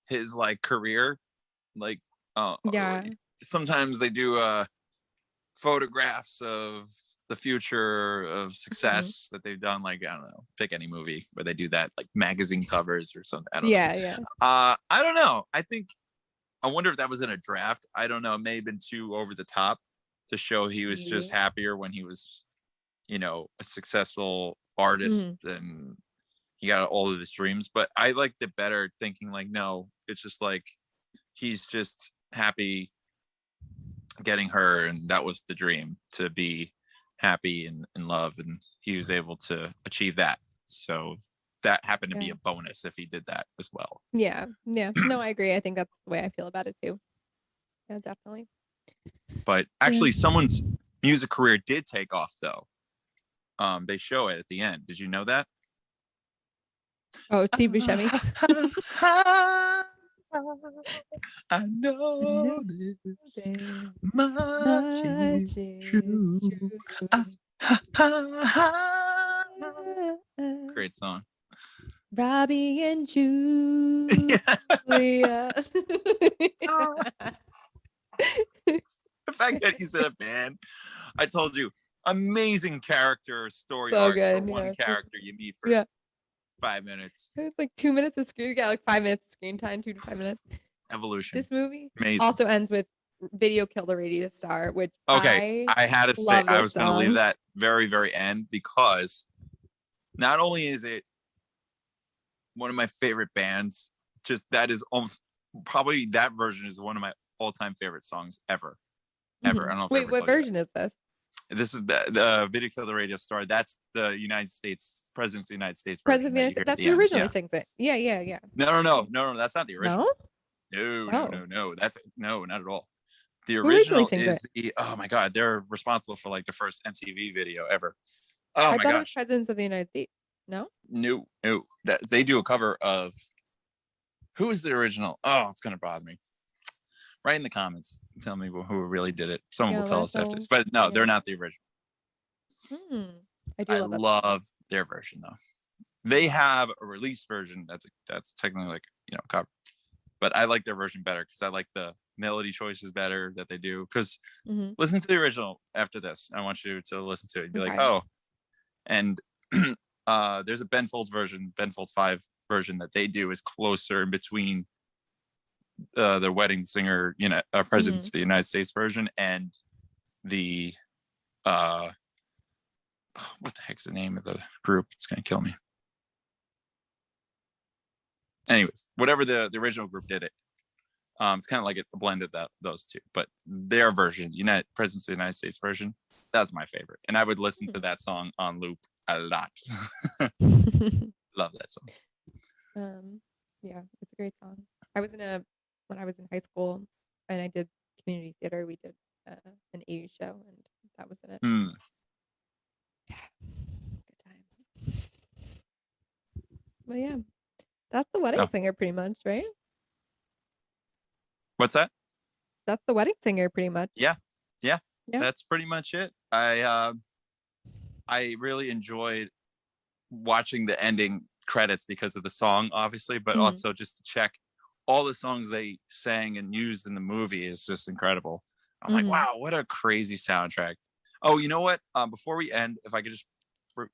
his like career? Like, Yeah. Sometimes they do photographs of the future of success that they've done. Like, I don't know, pick any movie where they do that, like magazine covers or something. I don't know. Yeah. I don't know. I wonder if that was in a draft. I don't know. It may have been too over the top to show he was just happier when he was, you know, a successful artist and he got all of his dreams. But I liked it better thinking like, no, it's just like he's just happy getting her, and that was the dream, to be happy and in love, and he was able to achieve that. So that happened to be a bonus if he did that as well. Yeah. No, I agree. I think that's the way I feel about it too. Yeah, definitely. But actually someone's music career did take off though. They show it at the end. Did you know that? Oh, Steve Buscemi. I know this much is true. Great song. Robbie and Julia. The fact that he's in a band, I told you, amazing character story So arc good, for one yeah. character you meet for 5 minutes. Like 2 minutes of screen, like 5 minutes of screen time, 2 to 5 minutes. Evolution. This movie amazing. Also ends with "Video Killed the Radio Star," which I had to say, I was going to leave song. that very, very end, because not only is it one of my favorite bands, just that is almost probably, that version is one of my all-time favorite songs ever. I don't know if I Wait, ever what told you version is this? This is the Video Killed the Radio Star. That's the United States, President of the United States. President of the United States. That's who originally sings it. Yeah. No, that's not the original. No, that's no, not at all. The original is the, oh my God, they're responsible for like the first MTV video ever. Oh I my thought it was gosh. Presidents of the United States. No, that they do a cover of, who is the original? Oh, it's gonna bother me. Write in the comments, tell me who really did it. Someone will tell us after this, but no, they're not the original. I love their version though. They have a release version that's technically like, you know, cover, but I like their version better because I like the melody choices better that they do. Because listen to the original after this. I want you to listen to it and be like, oh, and there's a Ben Folds version, Ben Folds 5 version that they do is closer in between the wedding singer, you know, Presidents of the United States version and the what the heck's the name of the group? It's gonna kill me. Anyways, whatever the original group did it. It's kind of like a blend of those two, but their version, Presidents of the United States version, that's my favorite. And I would listen to that song on loop a lot. Love that song. Yeah, it's a great song. When I was in high school and I did community theater, we did an 80s show and that was in it. Yeah, good times. But yeah, that's the wedding singer pretty much, right? What's that? That's the wedding singer pretty much. Yeah. That's pretty much it. I really enjoyed watching the ending credits because of the song, obviously, but also just to check all the songs they sang and used in the movie is just incredible. I'm like, wow, what a crazy soundtrack. Oh, you know what? Before we end, if I could just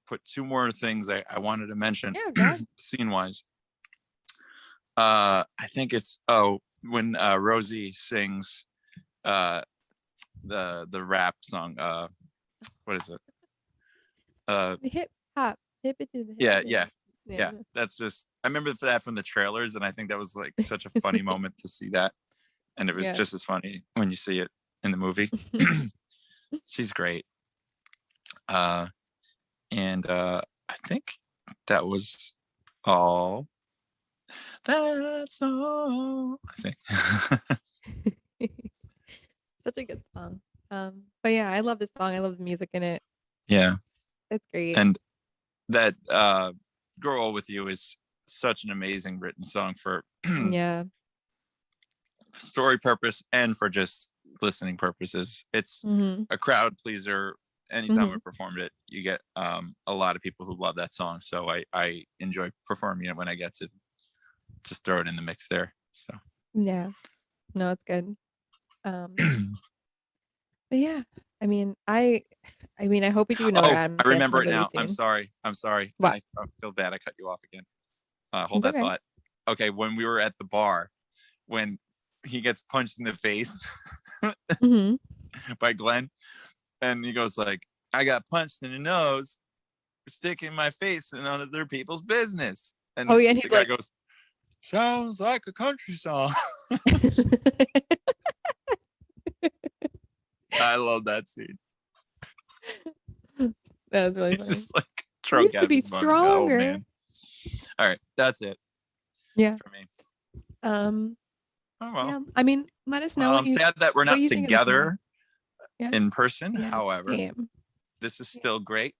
put two more things I wanted to mention, scene wise. I think it's when Rosie sings the rap song. What is it? Hip hop. Yeah. That's just, I remember that from the trailers, and I think that was like such a funny moment to see that, and it was just as funny when you see it in the movie. She's great. And I think that was all. That's all. I think. Such a good song. But yeah, I love this song. I love the music in it. Yeah. It's great. And that Grow Old With You is such an amazing written song for yeah. story purpose and for just listening purposes. It's a crowd pleaser. Anytime we performed it, you get a lot of people who love that song. So I enjoy performing it when I get to just throw it in the mix there. So yeah, no, it's good. But yeah, I mean, I hope we do another Adam I remember Sandler it really now. soon. I'm sorry. What? I feel bad. I cut you off again. Hold It's that thought. Okay, when we were at the bar, when he gets punched in the face by Glenn, and he goes like, "I got punched in the nose for sticking my face in other people's business." And and the he's guy like, goes, "Sounds like a country song." I love that scene. that was really He's funny. just like I drunk used out to of be his mind. Oh stronger. man. All right, that's it. Yeah. For me. Oh well. Yeah. I mean, let us know. I'm sad that we're not together yeah. in person. Yeah, However, same. this is still great.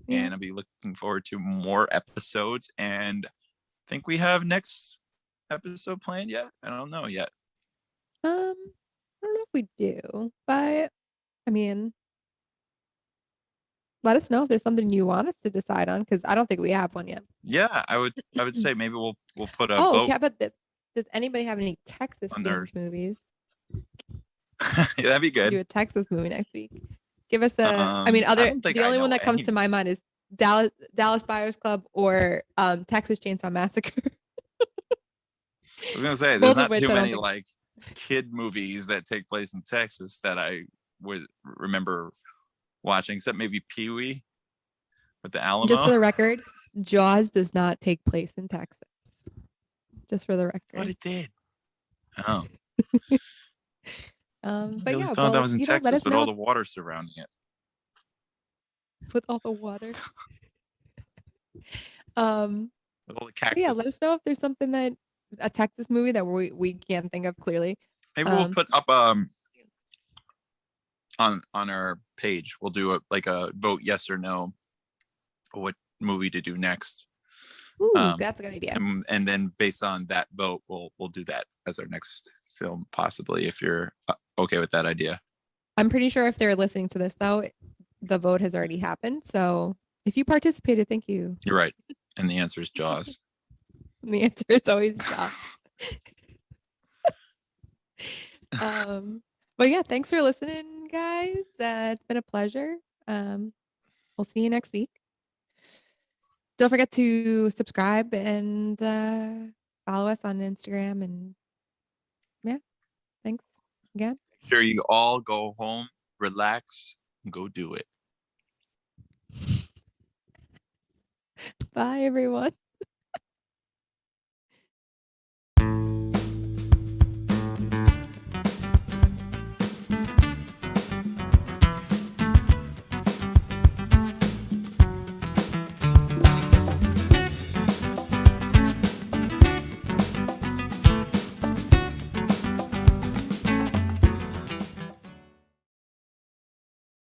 Yeah. And I'll be looking forward to more episodes. And I think we have next episode planned yet. I don't know yet. I don't know if we do, but I mean, let us know if there's something you want us to decide on, because I don't think we have one yet. Yeah, I would say maybe we'll put a Oh, vote. yeah, but does anybody have any Texas On their- themed movies? Yeah, that'd be good. Do a Texas movie next week. Give us a. I mean, the only one that comes to my mind is Dallas Buyers Club or Texas Chainsaw Massacre. I was gonna say there's not too many like kid movies that take place in Texas that I would remember watching, except maybe Pee-wee with the Alamo. Just for the record, Jaws does not take place in Texas. Just for the record. But it did. Oh. But I really yeah, thought that was in Texas with all know the water surrounding it. with all the water. With all the cactus. Yeah, let us know if there's something that a Texas movie that we can't think of clearly. Maybe we'll put up on our page. We'll do a vote yes or no, what movie to do next. Ooh, that's a good idea. And then based on that vote, we'll do that as our next film, possibly, if you're okay with that idea. I'm pretty sure if they're listening to this though, the vote has already happened. So if you participated, thank you. You're right. And the answer is Jaws. The answer is always Jaws. But yeah, thanks for listening, guys. It's been a pleasure. We'll see you next week. Don't forget to subscribe and follow us on Instagram. And yeah, thanks again. Make sure you all go home, relax, and go do it. Bye, everyone.